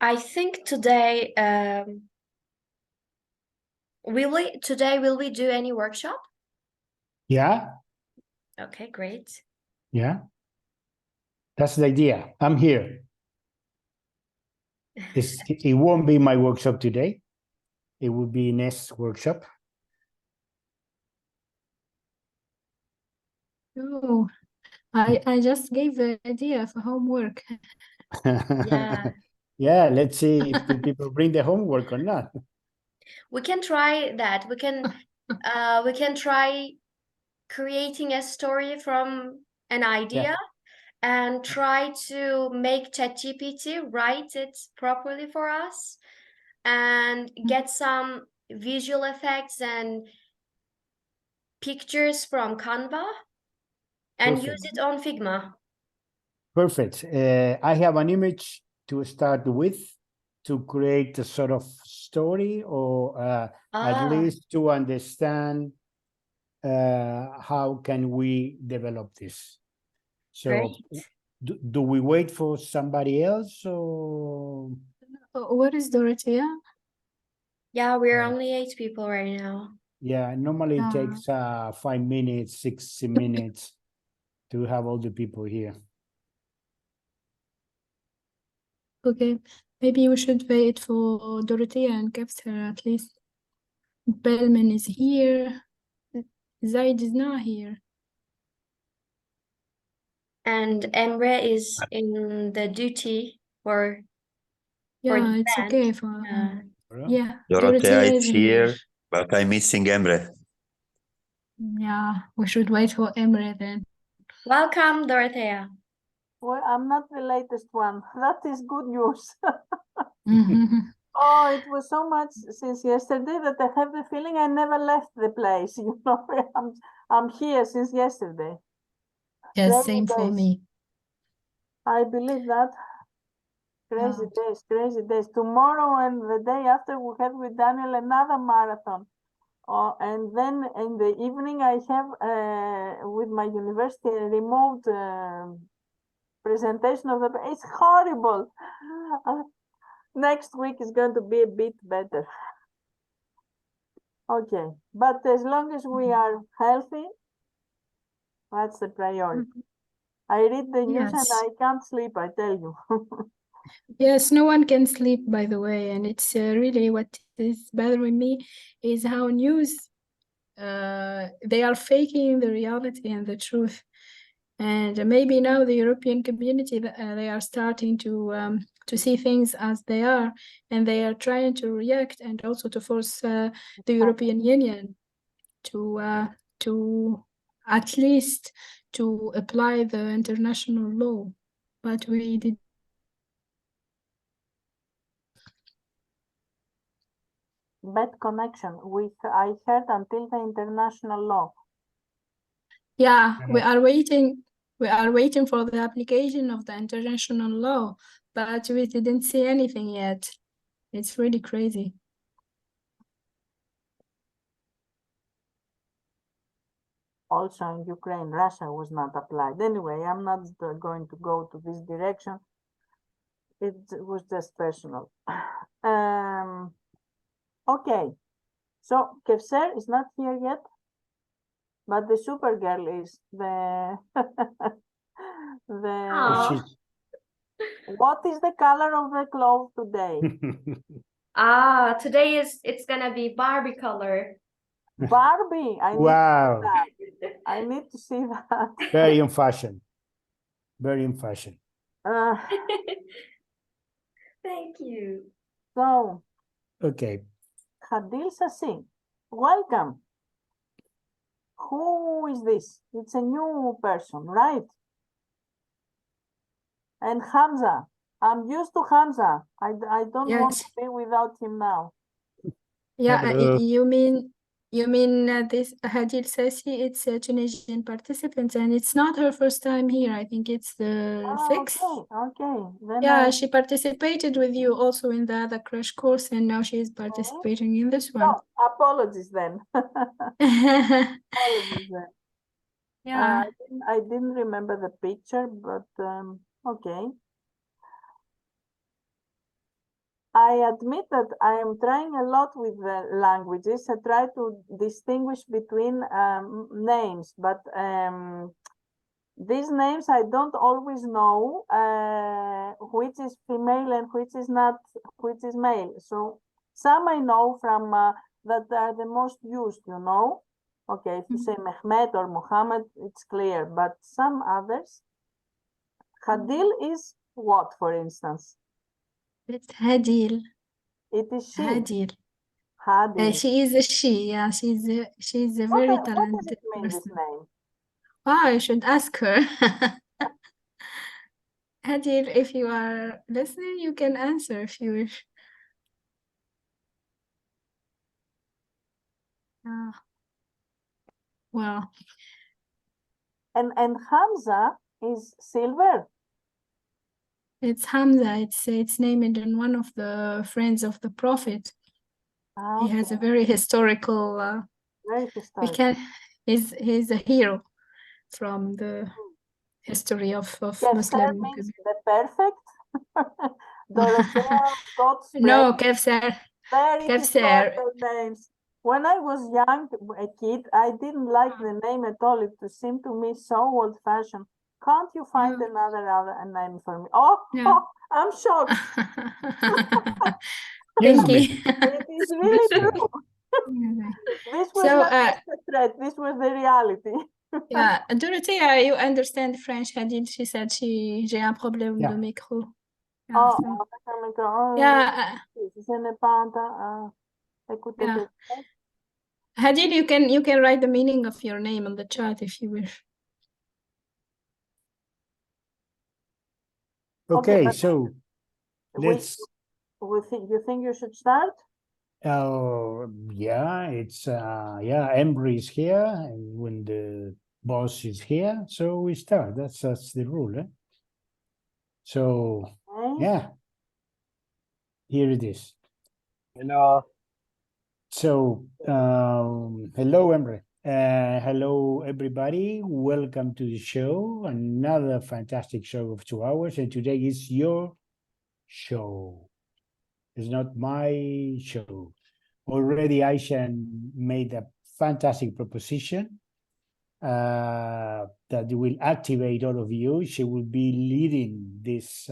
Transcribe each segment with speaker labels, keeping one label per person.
Speaker 1: I think today, will we do any workshop?
Speaker 2: Yeah,
Speaker 1: Okay, great.
Speaker 2: yeah. That's the idea. I'm here. It won't be my workshop today. It will be next workshop.
Speaker 3: Oh, I just gave the idea for homework.
Speaker 1: Yeah.
Speaker 2: Yeah, let's see if the people bring the homework or not.
Speaker 1: We can try that. We can try creating a story from an idea and try to make ChatGPT write it properly for us and get some visual effects and pictures from Canva and use
Speaker 2: Perfect.
Speaker 1: it on Figma.
Speaker 2: Perfect. I have an image to start with to create a sort of story or at least to understand how can we develop this. So
Speaker 1: Great.
Speaker 2: do we wait for somebody else or?
Speaker 3: What is Dorothea?
Speaker 1: Yeah, we're only 8 people right now.
Speaker 2: Yeah, normally it
Speaker 3: Ah.
Speaker 2: takes 5 minutes, 6 minutes to have all the people here.
Speaker 3: Okay, maybe we should wait for Dorothea and Kepster at least. Bellman is here. Zaid is not here.
Speaker 1: And Emre is in the duty for
Speaker 3: Yeah,
Speaker 1: the
Speaker 3: it's
Speaker 1: band.
Speaker 3: okay for yeah.
Speaker 4: Dorothea is
Speaker 3: in
Speaker 4: here, but I'm missing Emre.
Speaker 3: Yeah, we should wait for Emre then.
Speaker 1: Welcome, Dorothea.
Speaker 5: Well, I'm not the latest one. That is good news. Oh, it was so much since yesterday that I have the feeling I never left the place. You know, I'm here since yesterday.
Speaker 3: Yeah,
Speaker 5: Crazy
Speaker 3: same for
Speaker 5: days.
Speaker 3: me.
Speaker 5: I believe that. Crazy days. Tomorrow and the day after we have with Daniel another marathon. Oh, and then in the evening I have with my university a remote presentation of the. It's horrible. Next week is going to be a bit better. Okay, but as long as we are healthy, that's the priority. I read the news and I can't sleep, I tell you.
Speaker 3: Yes, no one can sleep, by the way, and it's really what is bothering me is how news they are faking the reality and the truth. And maybe now the European community they are starting to see things as they are, and they are trying to react and also to force the European Union to at least to apply the international law. But we did.
Speaker 5: Bad connection with, I heard, until the international law.
Speaker 3: Yeah, we are waiting. We are waiting for the application of the international law, but we didn't see anything yet. It's really crazy.
Speaker 5: Also in Ukraine, Russia was not applied. Anyway, I'm not going to go to this direction. It was just personal. Okay, so Kevser is not here yet, but the Supergirl is the What is the color of the clothes today?
Speaker 1: Today it's gonna be Barbie color.
Speaker 5: Barbie.
Speaker 2: Wow.
Speaker 5: I need to see that.
Speaker 2: Very in fashion. Very in fashion.
Speaker 1: Thank you.
Speaker 5: So,
Speaker 2: okay.
Speaker 5: Hadil Sassi, welcome. Who is this? It's a new person, right? And Hamza. I'm used to Hamza. I don't want to be without him now.
Speaker 3: Yeah, you mean this Hadil Sassi, it's a Tunisian participant, and it's not her first time here. I think it's the sixth.
Speaker 5: Okay. Then
Speaker 3: yeah, she participated with you also in the other crash course, and now she is participating in this one.
Speaker 5: Apologies then. Apologies then.
Speaker 3: Yeah.
Speaker 5: I didn't remember the picture, but okay. I admit that I am trying a lot with the languages. I try to distinguish between names, but these names I don't always know which is female and which is not, which is male. So some I know from that are the most used, you know. Okay, if you say Mehmet or Mohammed, it's clear, but some others. Hadil is what, for instance?
Speaker 3: It's Hadil.
Speaker 5: It is she.
Speaker 3: Hadil.
Speaker 5: Hadil.
Speaker 3: She is a she. Yeah, she's a very
Speaker 5: What does
Speaker 3: talented
Speaker 5: it mean, this
Speaker 3: person.
Speaker 5: name?
Speaker 3: Oh, I should ask her. Hadil, if you are listening, you can answer if you wish. Well.
Speaker 5: And Hamza is silver.
Speaker 3: It's Hamza. It's named in one of the friends of the Prophet. He has a very historical.
Speaker 5: Very historical.
Speaker 3: He's a hero from the history of Muslim.
Speaker 5: Means the perfect. Dorothea, God's
Speaker 3: No, Kevser.
Speaker 5: very
Speaker 3: Kevser.
Speaker 5: historical names. When I was young, a kid, I didn't like the name at all. It seemed to me so old-fashioned. Can't you find another name for me? Oh, I'm shocked.
Speaker 3: Thank you.
Speaker 5: It is really true. This was not just a threat. This was the reality.
Speaker 3: Yeah, Dorothea, you understand French, Hadil? She said j'ai un problème de micro.
Speaker 5: Yeah,
Speaker 3: yeah. Hadil, you can write the meaning of your name on the chat if you wish.
Speaker 2: Okay, so let's.
Speaker 5: You think you should start?
Speaker 2: Oh, yeah, it's Embry is here, and when the boss is here, so we start. That's the rule, eh? So yeah, here it is.
Speaker 6: Hello.
Speaker 2: So hello, Embry. Hello, everybody. Welcome to the show. Another fantastic show of 2 hours, and today is your show. It's not my show. Already Aisha made a fantastic proposition that will activate all of you. She will be leading this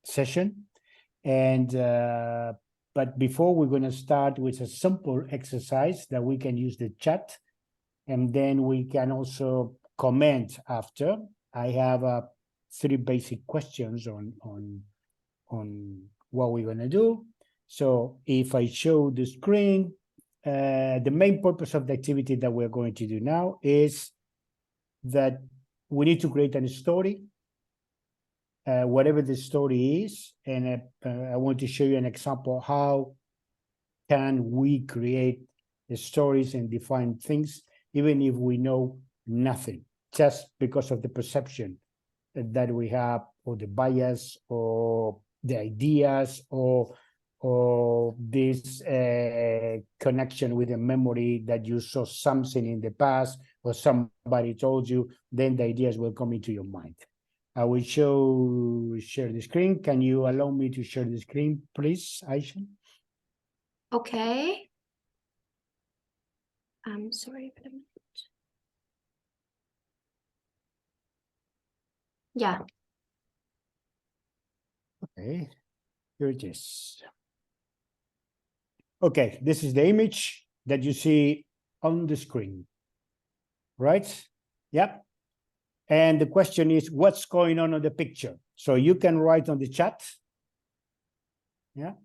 Speaker 2: session. And but before, we're going to start with a simple exercise that we can use the chat, and then we can also comment after. I have 3 basic questions on what we're going to do. So if I show the screen, the main purpose of the activity that we're going to do now is that we need to create a story, whatever the story is. And I want to show you an example how can we create the stories and define things, even if we know nothing, just because of the perception that we have, or the bias, or the ideas, or this connection with a memory that you saw something in the past, or somebody told you, then the ideas will come into your mind. I will share the screen. Can you allow me to share the screen, please, Aisha?
Speaker 1: Okay. I'm sorry for a minute. Yeah.
Speaker 2: Okay, here it is. Okay, this is the image that you see on the screen, right? Yep. And the question is, what's going on the picture? So you can write on the chat. Yeah.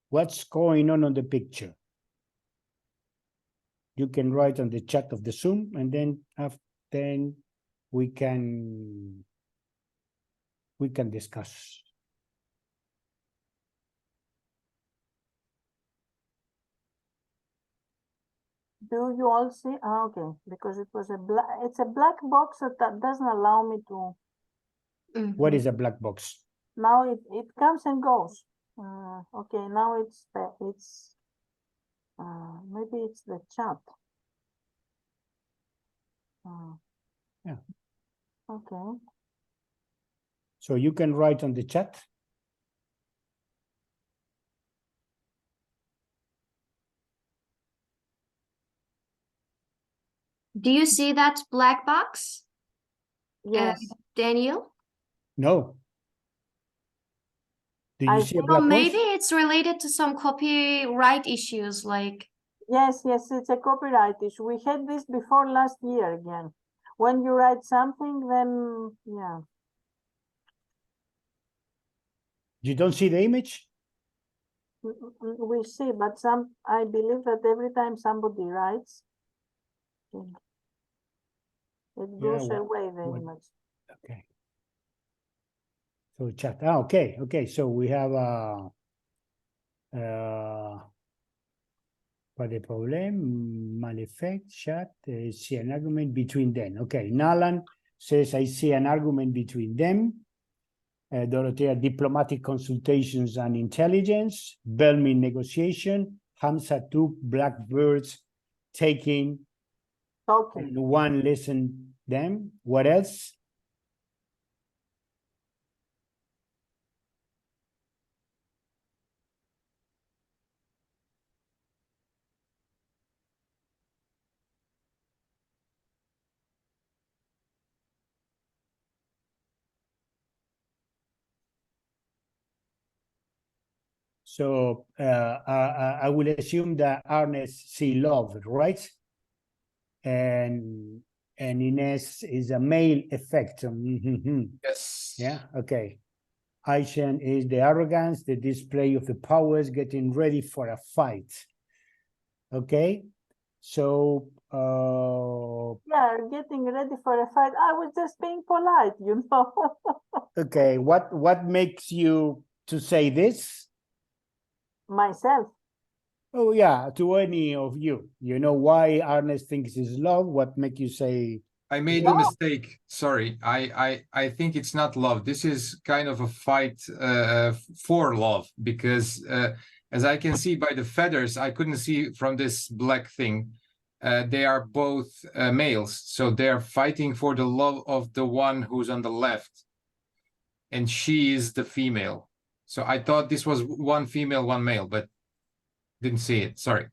Speaker 2: What's going on the picture? You can write on the chat of the Zoom, and then we can discuss.
Speaker 5: Do you all see? Oh, okay, because it was it's a black box that doesn't allow me to.
Speaker 2: What is a black box?
Speaker 5: Now it comes and goes. Okay, now it's maybe it's the chat.
Speaker 2: Yeah.
Speaker 5: Okay.
Speaker 2: So you can write on the chat.
Speaker 1: Do you see that black box,
Speaker 5: Yes,
Speaker 1: Daniel?
Speaker 2: No. Do
Speaker 5: I
Speaker 2: you see a
Speaker 5: think-
Speaker 1: Well,
Speaker 2: black
Speaker 1: maybe
Speaker 2: box?
Speaker 1: it's related to some copyright issues, like.
Speaker 5: yes, it's a copyright issue. We had this before last year again. When you write something, then, yeah.
Speaker 2: You don't see the image?
Speaker 5: We see, but I believe that every time somebody writes, it goes
Speaker 2: what-
Speaker 5: away the
Speaker 2: what-
Speaker 5: image.
Speaker 2: Okay. So chat. Okay. Okay. So we have pas de problème, mal effect, chat, see an argument between them. Okay, Nalan says, I see an argument between them. Dorothea, diplomatic consultations and intelligence. Belmi, negotiation. Hamza, two blackbirds taking
Speaker 5: Talking.
Speaker 2: and one listen them. What else? So I will assume that Ernest see love, right? And Ines is a male effect.
Speaker 6: Yes.
Speaker 2: Yeah, okay. Aishan is the arrogance, the display of the powers, getting ready for a fight. Okay, so
Speaker 5: Yeah, getting ready for a fight. I was just being polite, you know.
Speaker 2: okay, what makes you to say this?
Speaker 5: Myself.
Speaker 2: Oh yeah, to any of you. You know why Ernest thinks is love? What make you say?
Speaker 6: I made a mistake. Sorry. I think it's not love. This is kind of a fight for love, because as I can see by the feathers, I couldn't see from this black thing. They are both males, so they're fighting for the love of the one who's on the left, and she is the female. So I thought this was one female, one male, but didn't see it. Sorry.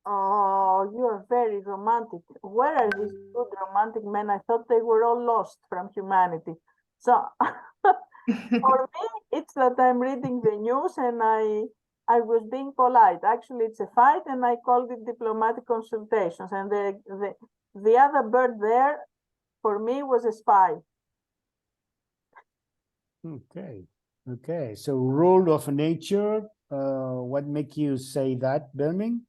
Speaker 5: Oh, you're very romantic. Where are these good romantic men? I thought they were all lost from humanity. So for me, it's that I'm reading the news and I was being polite. Actually, it's a fight, and I called it diplomatic consultations. And the other bird there, for me, was a spy.
Speaker 2: Okay, okay. So rule of nature. What make you say that, Belming?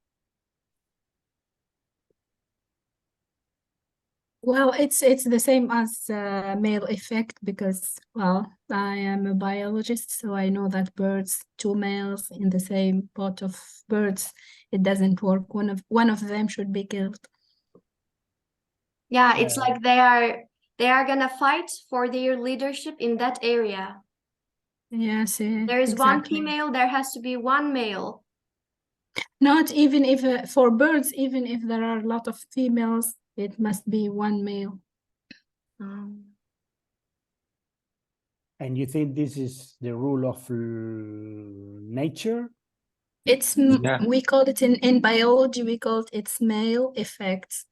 Speaker 3: Well, it's the same as male effect, because, well, I am a biologist, so I know that birds, two males in the same pot of birds, it doesn't work. One of them should be killed.
Speaker 1: Yeah, it's like they are gonna fight for their leadership in that area.
Speaker 3: Yes,
Speaker 1: There is one
Speaker 3: exactly.
Speaker 1: female, there has to be one male.
Speaker 3: Not even if for birds, even if there are a lot of females, it must be one male.
Speaker 2: And you think this is the rule of nature?
Speaker 3: It's
Speaker 6: Yeah.
Speaker 3: we call it in biology, we call it's male effects.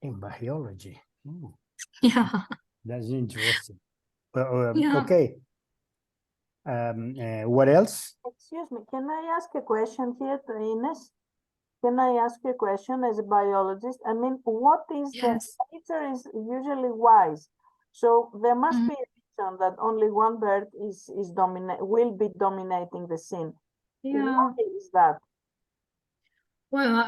Speaker 2: In biology. Oh,
Speaker 3: Yeah.
Speaker 2: that's interesting.
Speaker 3: Yeah.
Speaker 2: Okay. What else?
Speaker 5: Excuse me, can I ask a question here to Ines? Can I ask you a question as a biologist? I mean, what is
Speaker 3: Yes.
Speaker 5: the nature is usually wise. So there must
Speaker 3: Mhm.
Speaker 5: be a reason that only one bird will be dominating the scene.
Speaker 3: Yeah.
Speaker 5: What is that?
Speaker 3: Well,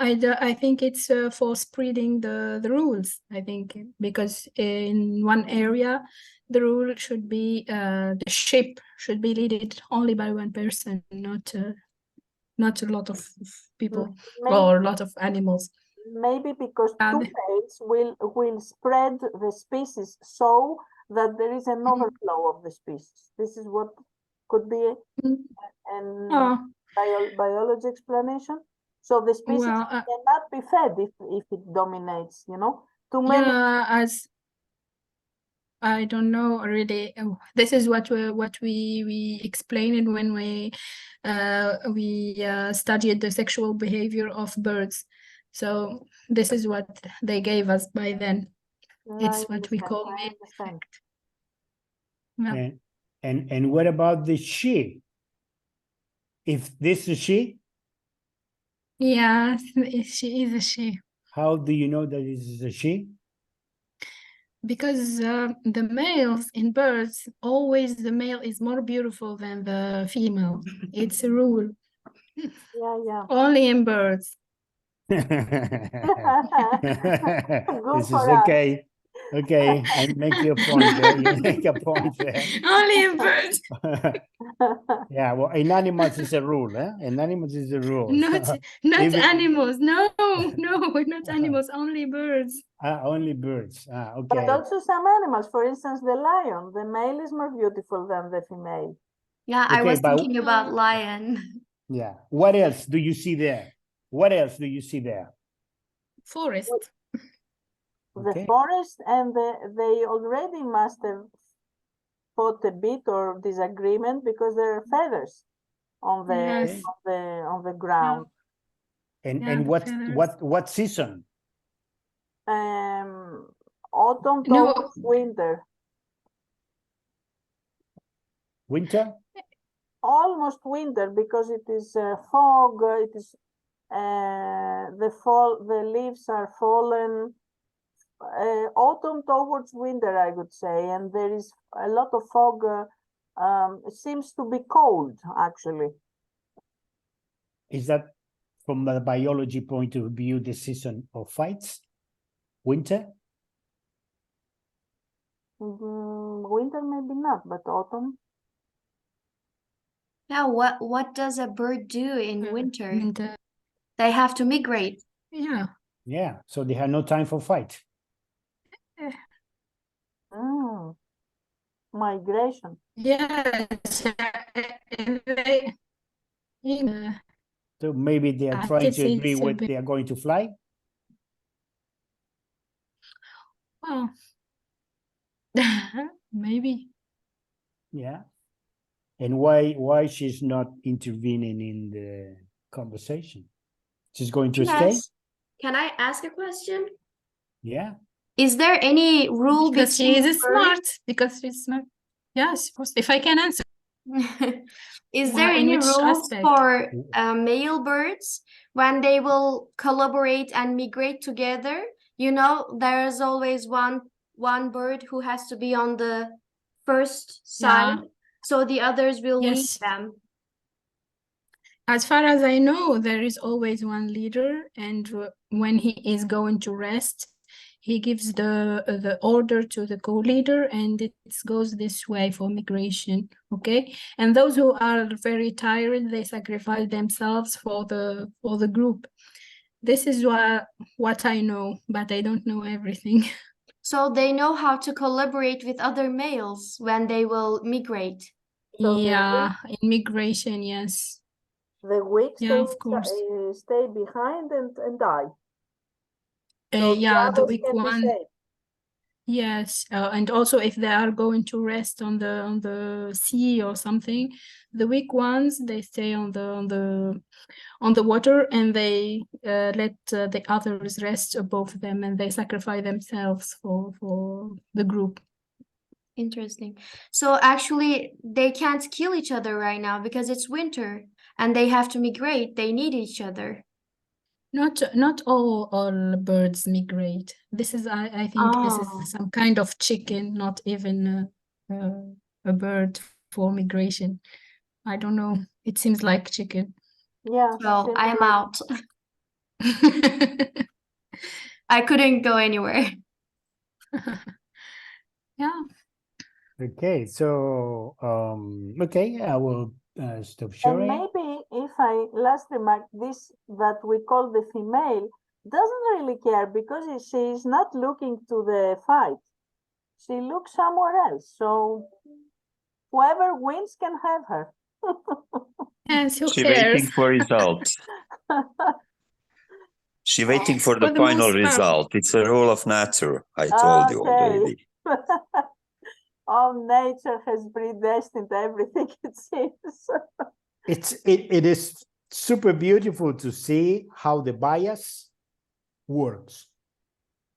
Speaker 3: I think it's for spreading the rules. I think because in one area, the rule should be the ship should be led only by one person, not a lot of people
Speaker 5: Maybe,
Speaker 3: or a lot of animals.
Speaker 5: maybe because
Speaker 3: Yeah,
Speaker 5: two males will spread the species so that there is an overflow of the species. This is what could be an
Speaker 3: Oh,
Speaker 5: biology explanation. So the species
Speaker 3: well,
Speaker 5: cannot be fed if it dominates, you know. Too many.
Speaker 3: yeah, as I don't know really. This is what we explained when we studied the sexual behavior of birds. So this is what they gave us by then. It's
Speaker 5: I
Speaker 3: what we
Speaker 5: understand,
Speaker 3: call
Speaker 5: I
Speaker 3: male
Speaker 5: understand.
Speaker 3: effect. Yeah.
Speaker 2: And what about the she? If this is she,
Speaker 3: Yeah, she is a she.
Speaker 2: how do you know that this is a she?
Speaker 3: Because the males in birds, always the male is more beautiful than the female. It's a rule.
Speaker 5: Yeah, yeah.
Speaker 3: Only in birds.
Speaker 5: Good
Speaker 2: This is
Speaker 5: for us.
Speaker 2: okay. Okay, I make your point there. You make a point there.
Speaker 3: Only in birds.
Speaker 2: Yeah, well, in animals is a rule, eh? In animals is a rule.
Speaker 3: Not
Speaker 2: Even-
Speaker 3: animals. No, not animals. Only birds.
Speaker 2: Only birds. Okay.
Speaker 5: But also some animals, for instance, the lion, the male is more beautiful than the female.
Speaker 1: Yeah, I
Speaker 2: Okay,
Speaker 1: was
Speaker 2: but-
Speaker 1: thinking about lion.
Speaker 2: Yeah. What else do you see there? What else do you see there?
Speaker 3: Forest.
Speaker 5: The
Speaker 2: Okay.
Speaker 5: forest, and they already must have fought a bit or disagreement because there are feathers on the
Speaker 3: Yes.
Speaker 5: on the ground.
Speaker 2: And
Speaker 3: Yeah,
Speaker 2: and
Speaker 3: the
Speaker 2: what
Speaker 3: feathers.
Speaker 2: what season?
Speaker 5: Autumn
Speaker 3: No.
Speaker 5: towards winter,
Speaker 2: Winter?
Speaker 5: almost winter, because it is fog. It is the leaves are fallen. Autumn towards winter, I would say, and there is a lot of fog. It seems to be cold, actually.
Speaker 2: Is that from the biology point of view the season of fights? Winter?
Speaker 5: Winter maybe not, but autumn.
Speaker 1: Yeah, what does a bird do in winter?
Speaker 3: Winter.
Speaker 1: They have to migrate.
Speaker 3: Yeah.
Speaker 2: Yeah, so they have no time for fight.
Speaker 5: Migration.
Speaker 3: Yes.
Speaker 2: So maybe they are
Speaker 3: I
Speaker 2: trying
Speaker 3: guess
Speaker 2: to agree
Speaker 3: it's a
Speaker 2: what
Speaker 3: bit-
Speaker 2: they are going to fly.
Speaker 3: Well, maybe.
Speaker 2: Yeah. And why she's not intervening in the conversation? She's going to stay?
Speaker 1: Yes. Can I ask a question?
Speaker 2: Yeah.
Speaker 1: Is there any rule
Speaker 3: Because she
Speaker 1: between
Speaker 3: is smart. Because she's smart. Yes, of course. If I can answer.
Speaker 1: Is there
Speaker 3: In
Speaker 1: any
Speaker 3: which
Speaker 1: rules
Speaker 3: aspect?
Speaker 1: for male birds when they will collaborate and migrate together? You know, there is always one bird who has to be on the first side, so the others will lead
Speaker 3: Yes.
Speaker 1: them.
Speaker 3: As far as I know, there is always one leader, and when he is going to rest, he gives the order to the co-leader, and it goes this way for migration. Okay, and those who are very tired, they sacrifice themselves for the group. This is what I know, but I don't know everything.
Speaker 1: So they know how to collaborate with other males when they will migrate.
Speaker 5: So
Speaker 3: Yeah, in migration, yes.
Speaker 5: the weak
Speaker 3: Yeah, of course.
Speaker 5: stay behind and die. So
Speaker 3: Yeah, the
Speaker 5: others
Speaker 3: weak
Speaker 5: can be
Speaker 3: one.
Speaker 5: saved.
Speaker 3: Yes, and also if they are going to rest on the sea or something, the weak ones, they stay on the water, and they let the others rest above them, and they sacrifice themselves for the group.
Speaker 1: Interesting. So actually, they can't kill each other right now because it's winter and they have to migrate. They need each other.
Speaker 3: Not all birds migrate. This is I think this
Speaker 1: Oh.
Speaker 3: is some kind of chicken, not even a bird for migration. I don't know. It seems like chicken.
Speaker 5: Yeah.
Speaker 1: So I am out. I couldn't go anywhere.
Speaker 3: Yeah.
Speaker 2: Okay, so okay, I will stop
Speaker 5: And
Speaker 2: sharing.
Speaker 5: maybe if I last remark, this that we call the female doesn't really care because she is not looking to the fight. She looks somewhere else. So whoever wins can have her.
Speaker 3: Yes, who
Speaker 4: She
Speaker 3: cares?
Speaker 4: waiting for results. She waiting for the
Speaker 3: For the
Speaker 4: final
Speaker 3: most part.
Speaker 4: result. It's a rule of nature. I told you already.
Speaker 5: Oh, nature has predestined everything, it seems.
Speaker 2: It is super beautiful to see how the bias works,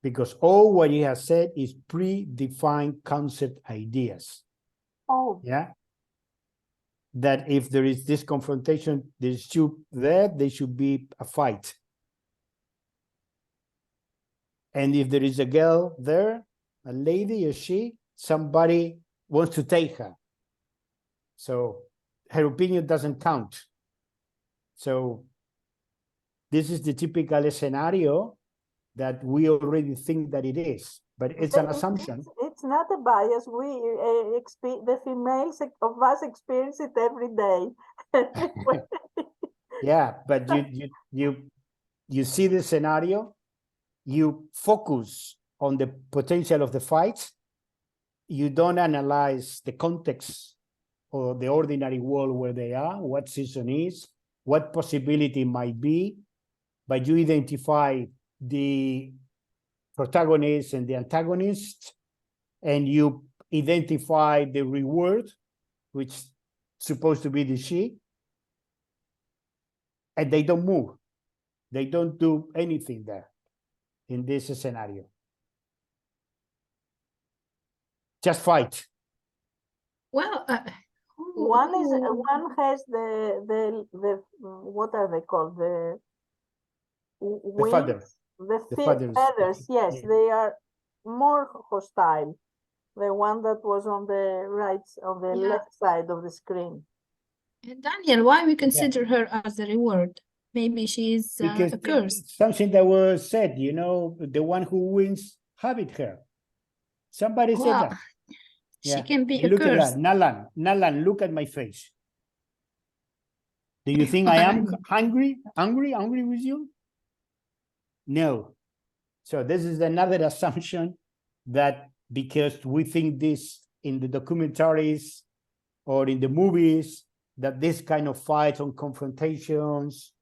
Speaker 2: because all what he has said is predefined concept ideas.
Speaker 5: Oh,
Speaker 2: Yeah. That if there is this confrontation, there should be a fight. And if there is a girl there, a lady or somebody wants to take her. So her opinion doesn't count. So this is the typical scenario that we already think that it is, but it's an assumption.
Speaker 5: It's not a bias. We the females of us experience it every day.
Speaker 2: Yeah, but you see the scenario, you focus on the potential of the fight, you don't analyze the context or the ordinary world where they are, what season is, what possibility might be, but you identify the protagonist and the antagonist, and you identify the reward, which is supposed to be the she, and they don't move. They don't do anything there in this scenario. Just fight.
Speaker 3: Well,
Speaker 5: One has the what are they called, the
Speaker 2: feathers.
Speaker 5: wings,
Speaker 2: The feathers.
Speaker 5: feathers. Yes,
Speaker 2: Yeah.
Speaker 5: they are more hostile. The one that was on the right, on the
Speaker 3: Yeah.
Speaker 5: left side of the screen.
Speaker 3: Daniel, why we consider her as a reward? Maybe she's
Speaker 2: Because
Speaker 3: a curse.
Speaker 2: something that was said, you know, the one who wins habit her. Somebody said
Speaker 3: Well,
Speaker 2: that.
Speaker 3: she can be
Speaker 2: And
Speaker 3: a
Speaker 2: look at
Speaker 3: curse.
Speaker 2: that, Nalan, look at my face. Do you think I am hungry with you? No. So this is another assumption, that because we think this in the documentaries or in the movies, that this kind of fights on confrontations,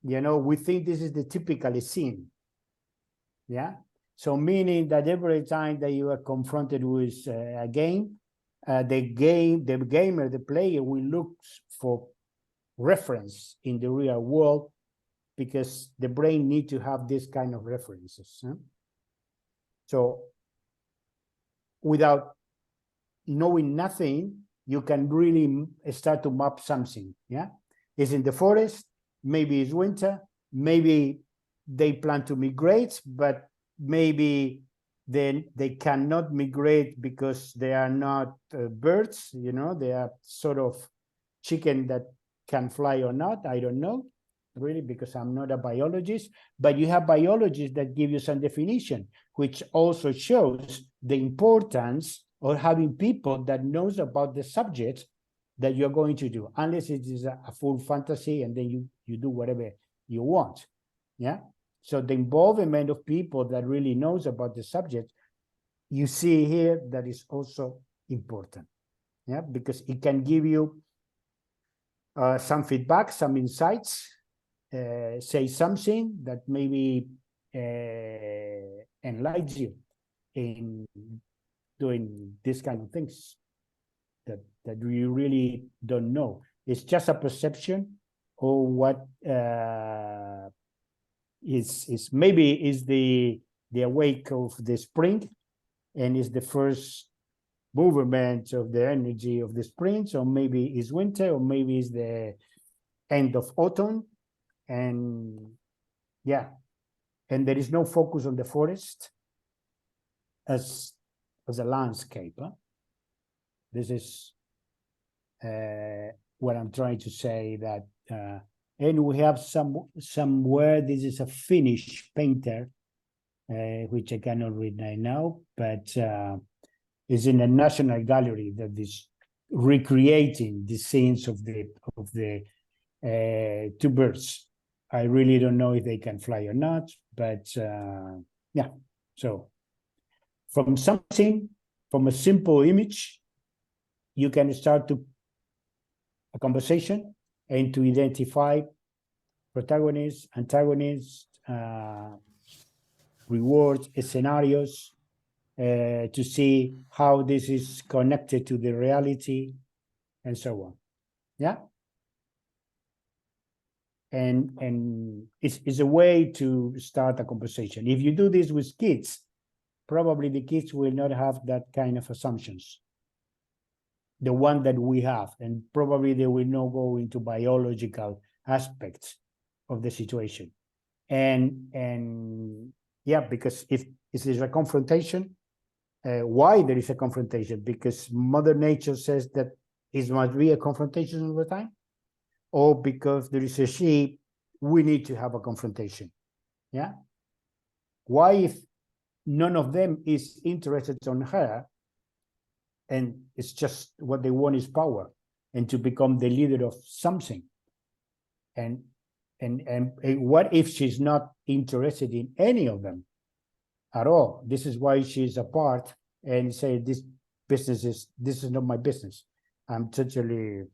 Speaker 2: you know, we think this is the typical scene. Yeah. So meaning that every time that you are confronted with a game, the gamer, the player will look for reference in the real world, because the brain need to have this kind of references. Huh? So without knowing nothing, you can really start to map something. Yeah, it's in the forest, maybe it's winter, maybe they plan to migrate, but maybe then they cannot migrate because they are not birds, you know, they are sort of chicken that can fly or not. I don't know really, because I'm not a biologist, but you have biologists that give you some definition, which also shows the importance of having people that knows about the subject that you're going to do, unless it is a full fantasy and then you do whatever you want. Yeah. So the involvement of people that really knows about the subject, you see here, that is also important. Yeah, because it can give you some feedback, some insights, say something that maybe enlightens you in doing this kind of things that you really don't know. It's just a perception, or what is maybe is the awake of the spring, and is the first movement of the energy of the spring, so maybe it's winter, or maybe it's the end of autumn. And yeah, and there is no focus on the forest as a landscape. Huh? This is what I'm trying to say, that and we have somewhere, this is a Finnish painter, which I cannot read right now, but is in a national gallery that is recreating the scenes of the two birds. I really don't know if they can fly or not, but yeah. So from a simple image, you can start a conversation and to identify protagonists, antagonists, rewards, scenarios, to see how this is connected to the reality, and so on. Yeah. and it's a way to start a conversation. If you do this with kids, probably the kids will not have that kind of assumptions, the one that we have, and probably they will not go into biological aspects of the situation. And yeah, because if there's a confrontation, why there is a confrontation? Because Mother Nature says that it must be a confrontation all the time, or because there is a she, we need to have a confrontation. Yeah. Why, if none of them is interested on her, and it's just what they want is power and to become the leader of something? And what if she's not interested in any of them at all? This is why she's apart and say, this is not my business. I'm totally,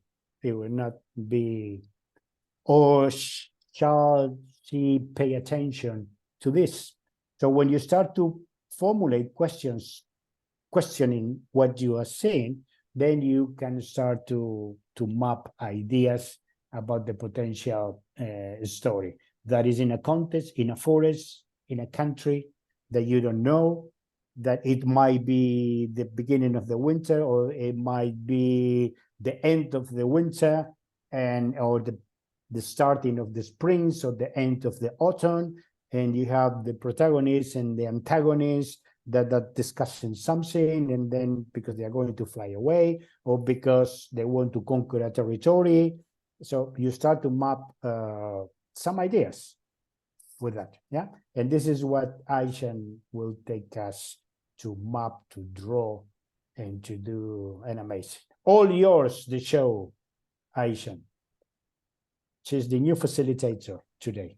Speaker 2: it will not be, or shall she pay attention to this? So when you start to formulate questions, questioning what you are saying, then you can start to map ideas about the potential story that is in a context, in a forest, in a country that you don't know, that it might be the beginning of the winter, or it might be the end of the winter, or the starting of the spring, so the end of the autumn, and you have the protagonist and the antagonist that discussing something, and then because they are going to fly away, or because they want to conquer a territory. So you start to map some ideas with that, yeah? And this is what Aishan will take us to map, to draw, and to do animation. All yours, the show, Aishan. She's the new facilitator today.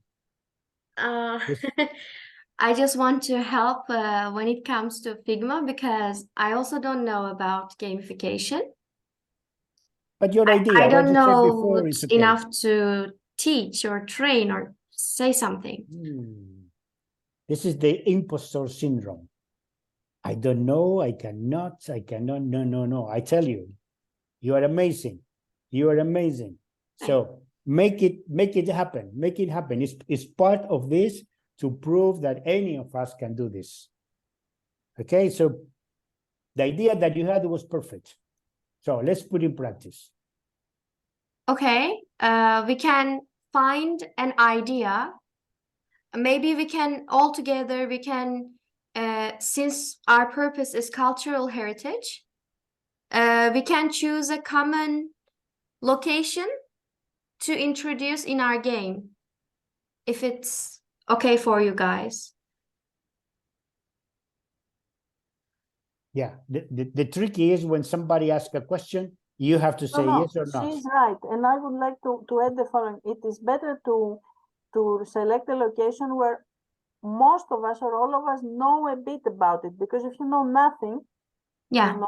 Speaker 1: I just want to help when it comes to Figma, because I also don't know about gamification.
Speaker 2: But your idea,
Speaker 1: I
Speaker 2: what
Speaker 1: don't
Speaker 2: you said
Speaker 1: know
Speaker 2: before, is okay.
Speaker 1: enough to teach or train or say something.
Speaker 2: This is the impostor syndrome. I don't know, I cannot, no. I tell you, you are amazing. You are amazing. So make it happen. Make it happen. It's part of this to prove that any of us can do this. Okay, so the idea that you had was perfect. So let's put in practice.
Speaker 1: Okay, we can find an idea. Maybe we can all together, we can, since our purpose is cultural heritage, we can choose a common location to introduce in our game, if it's okay for you guys.
Speaker 2: Yeah, the trick is when somebody asks a question, you have to say yes or not.
Speaker 5: She's right, and I would like to add the following. It is better to select a location where most of us or all of us know a bit about it, because if you know nothing,
Speaker 1: Yeah.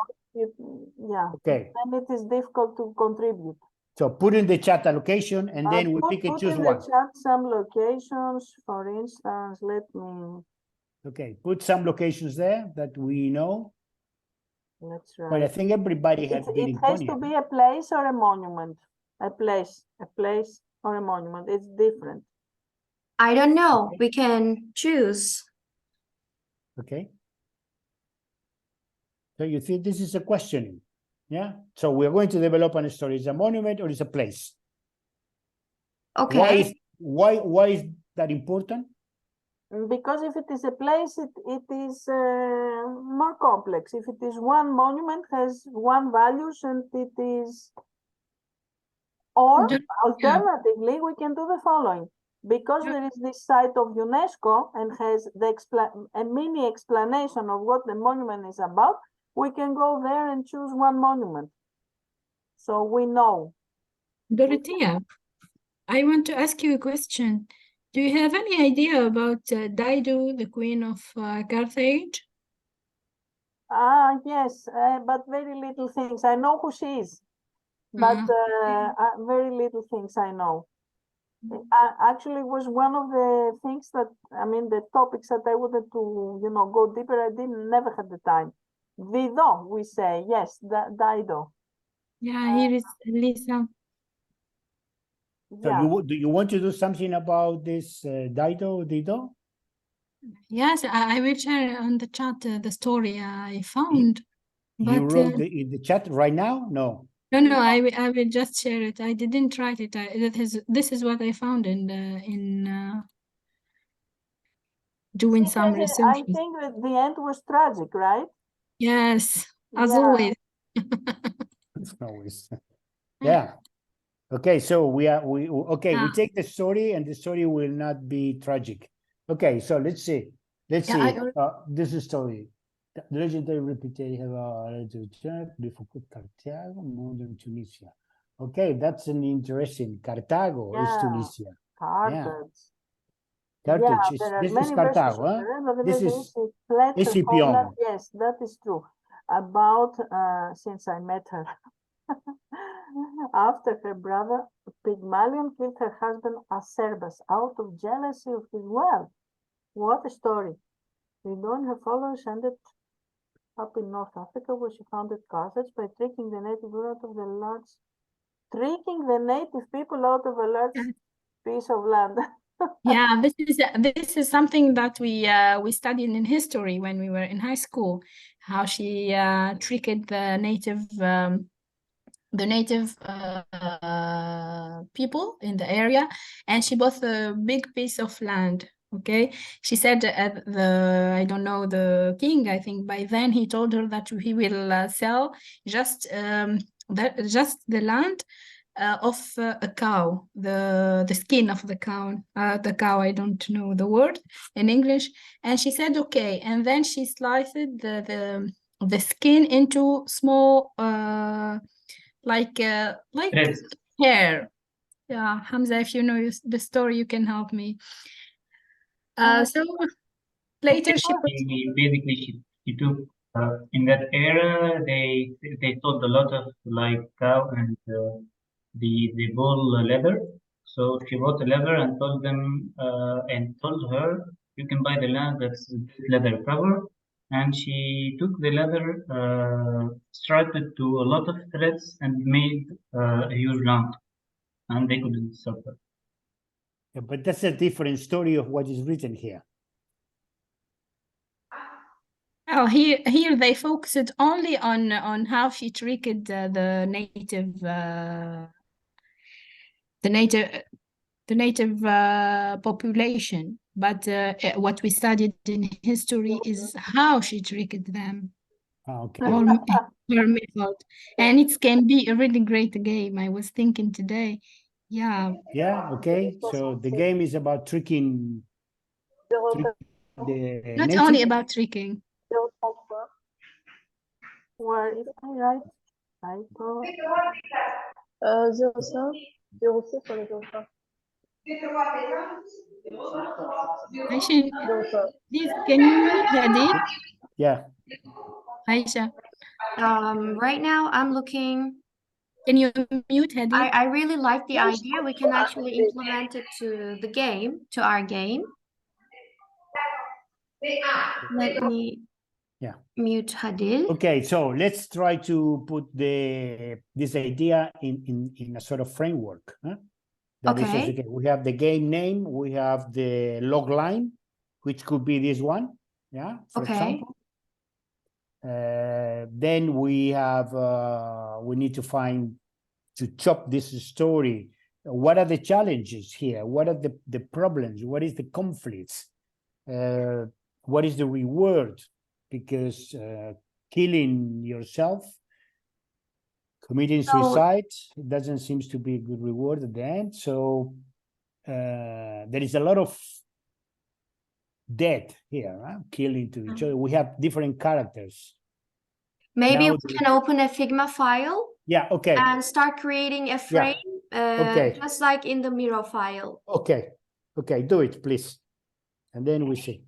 Speaker 2: Okay.
Speaker 5: then it is difficult to contribute.
Speaker 2: So put in the chat a location, and then we pick and choose one.
Speaker 5: Put in the chat some locations, for instance, let me.
Speaker 2: Okay, put some locations there that we know.
Speaker 5: That's right.
Speaker 2: But I think everybody has been in
Speaker 5: It has to be a place or a monument. A place or a monument. It's different.
Speaker 1: I don't know.
Speaker 2: Okay.
Speaker 1: We can choose.
Speaker 2: Okay. So you think this is a questioning, yeah? So we're going to develop a story. Is a monument or is a place?
Speaker 1: Okay.
Speaker 2: Why is that important?
Speaker 5: Because if it is a place, it is more complex. If it is one monument, has one values, and it is. Or alternatively, we can do the following. Because there is this site of UNESCO and has a mini explanation of what the monument is about, we can go there and choose one monument. So we know.
Speaker 3: Dorothea, I want to ask you a question. Do you have any idea about Dido, the queen of Carthage?
Speaker 5: Yes, but very little things. I know who she is, but very little things I know. Actually, was one of the things that, I mean, the topics that I wanted to, go deeper. I never had the time. Dido, we say, yes, Dido.
Speaker 3: Yeah, here is Lisa.
Speaker 2: So do you want to do something about this, Dido?
Speaker 3: Yes, I will share on the chat the story I found.
Speaker 2: You
Speaker 3: But
Speaker 2: wrote in the chat right now? No.
Speaker 3: no, I will just share it. I didn't write it. This is what I found in doing some research.
Speaker 5: I think that the end was tragic, right?
Speaker 3: Yes, as
Speaker 5: Yeah.
Speaker 3: always.
Speaker 2: It's always. Yeah. Okay, so we take the story, and the story will not be tragic. Okay, so let's see. Let's see. This is story. The legendary reputation before Carthago, modern Tunisia. Okay, that's an interesting. Carthago is Tunisia.
Speaker 5: Carthage.
Speaker 2: Carthage.
Speaker 5: There are
Speaker 2: This is
Speaker 5: many versions
Speaker 2: Carthago.
Speaker 5: of the
Speaker 2: Huh? This is
Speaker 5: Holland. Yes, that is true. About since I met her. After her brother Pygmalion killed her husband Acerbas out of jealousy of his wealth. What a story. Dido and her followers ended up in North Africa, where she founded Carthage by tricking the native people out of a large piece of land.
Speaker 3: Yeah, this is something that we studied in history when we were in high school. How she tricked the native people in the area, and she bought a big piece of land. Okay, she said I don't know, the king, I think by then he told her that he will sell just the land of a cow, the skin of the cow, I don't know the word in English, and she said okay, and then she sliced the skin into small like hair. Yeah, Hamza, if you know the story, you can help me. So later she put...
Speaker 7: Basically, she took in that era they sold a lot of like cow and the bull leather. So she bought the leather and told them and told her you can buy the land that's leather cover. And she took the leather, striped it to a lot of threads, and made a huge land, and they couldn't stop her.
Speaker 2: Yeah, but that's a different story of what is written here.
Speaker 3: Oh, here they focused only on how she tricked the native population. But what we studied in history is how she tricked them.
Speaker 2: Okay.
Speaker 3: Her method, and it can be a really great game. I was thinking today. Yeah.
Speaker 2: Yeah. Okay. So the game is about tricking the
Speaker 3: Not
Speaker 2: native?
Speaker 3: only about tricking.
Speaker 5: Where is I right? I go.
Speaker 8: 05 06 on est 05.
Speaker 3: Aisha, please, can you mute Hadi?
Speaker 2: Yeah.
Speaker 3: Aisha,
Speaker 1: Right now I'm looking.
Speaker 3: can you mute Hadi?
Speaker 1: I really like the idea. We can actually implement it to the game, to our game. Let me mute Hadil.
Speaker 2: Okay, so let's try to put this idea in a sort of framework. Huh? That is just, okay, we have the game name, we have the log line, which could be this one, yeah, for example. Then we have, we need to chop this story. What are the challenges here? What are the problems? What is the conflicts? What is the reward? Because killing yourself, committing suicide, it doesn't seem to be a good reward at the end. So there is a lot of death here, huh? Killing to each other. We have different characters.
Speaker 1: Maybe now we can open a Figma file.
Speaker 2: Yeah, okay.
Speaker 1: And start creating a frame, just like in the Miro file.
Speaker 2: Okay, okay, do it, please. And then we see.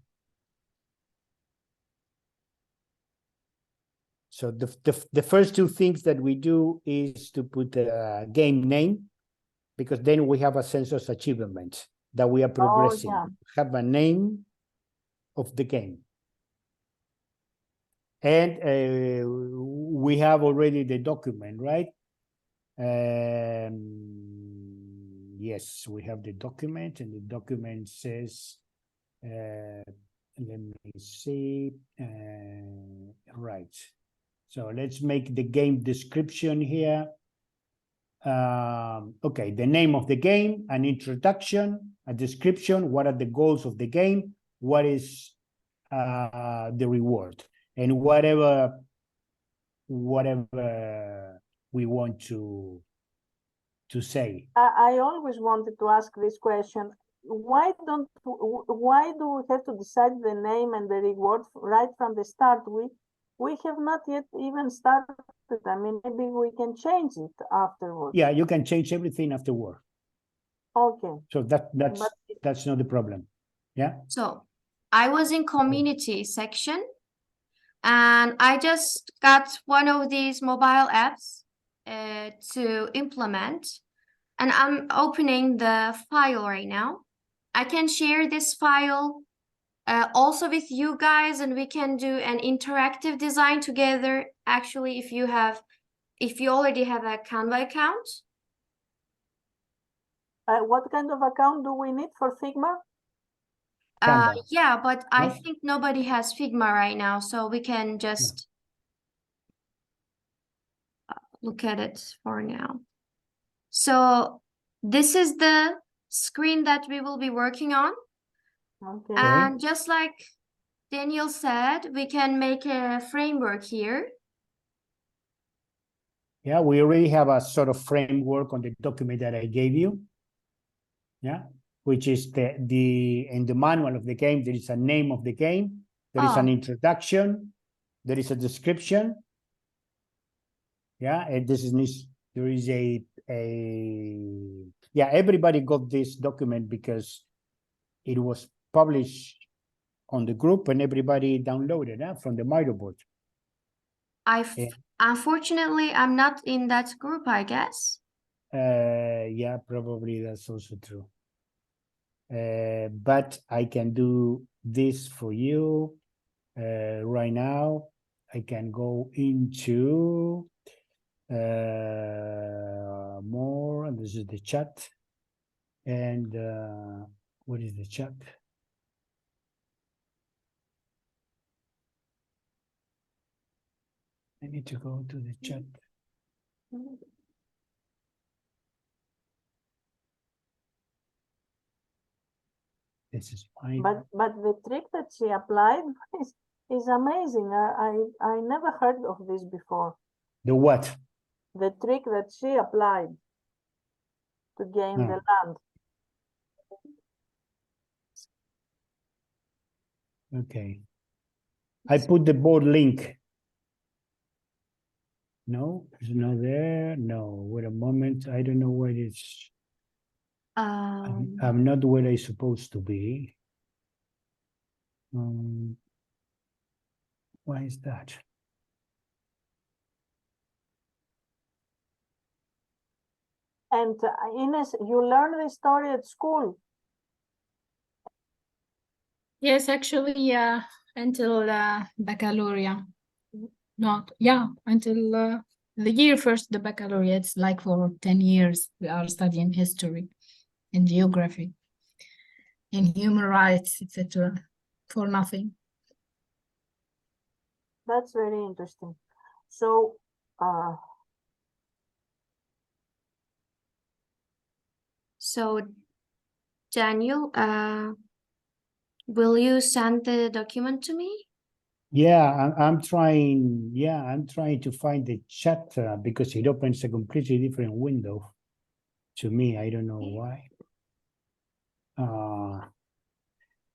Speaker 2: So the first two things that we do is to put a game name, because then we have a sense of achievement that we are progressing.
Speaker 5: Oh, yeah.
Speaker 2: Have a name of the game. And we have already the document, right? yes, we have the document, and the document says, let me see, right. So let's make the game description here. Okay, the name of the game, an introduction, a description, what are the goals of the game, what is the reward, and whatever we want to say.
Speaker 5: I always wanted to ask this question. Why do we have to decide the name and the reward right from the start? We have not yet even started. I mean, maybe we can change it afterwards.
Speaker 2: Yeah, you can change everything afterward.
Speaker 5: Okay.
Speaker 2: So that's not the problem. Yeah.
Speaker 1: So I was in community section, and I just got one of these mobile apps to implement, and I'm opening the file right now. I can share this file also with you guys, and we can do an interactive design together. Actually, if you already have a Canva account.
Speaker 5: What kind of account do we need for Figma?
Speaker 1: Yeah, but I
Speaker 2: Yeah.
Speaker 1: think nobody has Figma right now, so we can just look at it for now. So this is the screen that we will be working on.
Speaker 5: Okay.
Speaker 1: And just like Daniel said, we can make a framework here.
Speaker 2: Yeah, we already have a sort of framework on the document that I gave you. Yeah, which is in the manual of the game, there is a name of the game, there is an introduction, there is a description. Yeah, and there is yeah, everybody got this document because it was published on the group and everybody downloaded from the Miro board.
Speaker 1: Unfortunately, I'm not in that group, I guess.
Speaker 2: Yeah, probably that's also true. But I can do this for you right now. I can go into more, and this is the chat. And what is the chat? I need to go to the chat. This is fine.
Speaker 5: But the trick that she applied is amazing. I never heard of this before.
Speaker 2: The what?
Speaker 5: The trick that she applied to gain the land.
Speaker 2: Okay. I put the board link. No, it's not there. No, wait a moment. I don't know where it's. I'm not where I'm supposed to be. Why is that?
Speaker 5: And Ines, you learned this story at school?
Speaker 3: Yes, actually, yeah, until baccalaureate. Not, yeah, until the year first, the baccalaureate. It's like for 10 years, we are studying history and geography and human rights, etc. for nothing.
Speaker 5: That's very interesting. So,
Speaker 1: Daniel, will you send the document to me?
Speaker 2: Yeah, I'm trying. Yeah, I'm trying to find the chat because it opens a completely different window to me. I don't know why.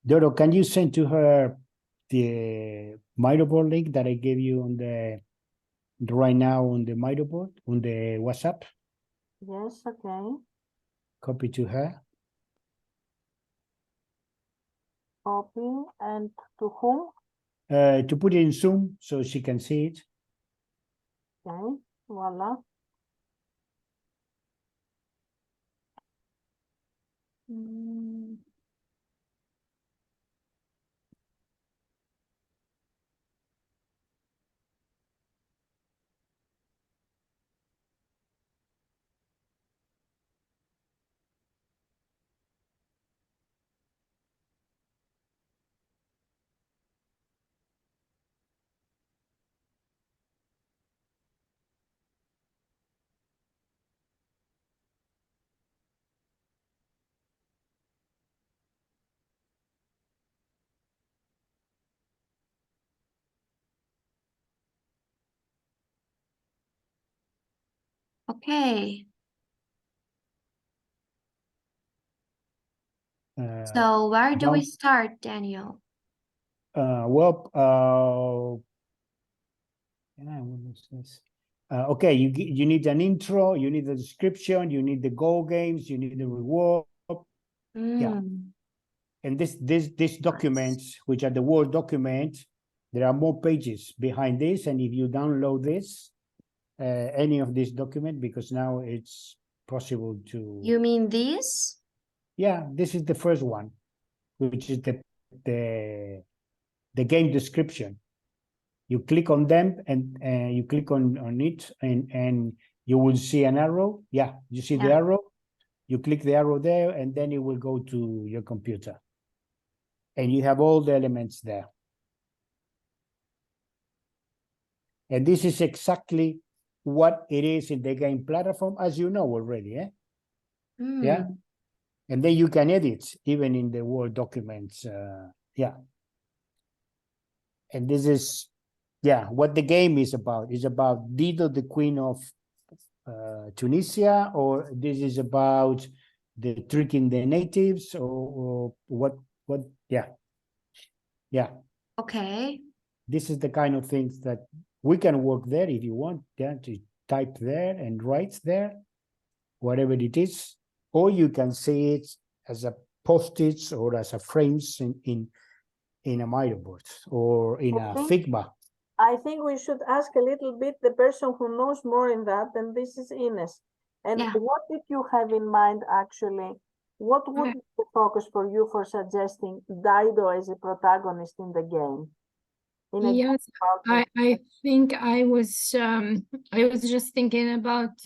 Speaker 2: Doro, can you send to her the Miro board link that I gave you on the right now on the Miro board on the WhatsApp?
Speaker 5: yes, okay.
Speaker 2: Copy to her.
Speaker 5: Copy and to whom?
Speaker 2: To put it in Zoom so she can see it.
Speaker 5: Okay, voila.
Speaker 1: Okay.
Speaker 2: Uh,
Speaker 1: So where do we
Speaker 2: don't-
Speaker 1: start, Daniel?
Speaker 2: Well, what is this? Okay, you need an intro, you need a description, you need the goal games, you need the reward. Yeah.
Speaker 1: Mm,
Speaker 2: And these documents, which are the Word document, there are more pages behind this. And if you download this, any of this document, because now it's possible to.
Speaker 1: you mean these?
Speaker 2: Yeah, this is the first one, which is the game description. You click on them and you click on it and you will see an arrow. Yeah, you see the
Speaker 1: Yeah.
Speaker 2: arrow. You click the arrow there and then it will go to your computer. And you have all the elements there. And this is exactly what it is in the game platform, as you know already, eh?
Speaker 1: Mm.
Speaker 2: Yeah. And then you can edit even in the Word documents. Yeah. And this is, yeah, what the game is about. It's about Dido, the Queen of Tunisia, or this is about the tricking the natives, or what, yeah. Yeah.
Speaker 1: Okay.
Speaker 2: This is the kind of things that we can work there if you want, yeah, to type there and write there, whatever it is, or you can see it as a post-its or as a frames in a Microboard or in a Figma.
Speaker 5: I think we should ask a little bit the person who knows more in that, and this is Ines. And
Speaker 1: Yeah.
Speaker 5: what did you have in mind actually? What would be the focus for you for suggesting Dido as a protagonist in the game?
Speaker 3: Yes, I think I was just thinking about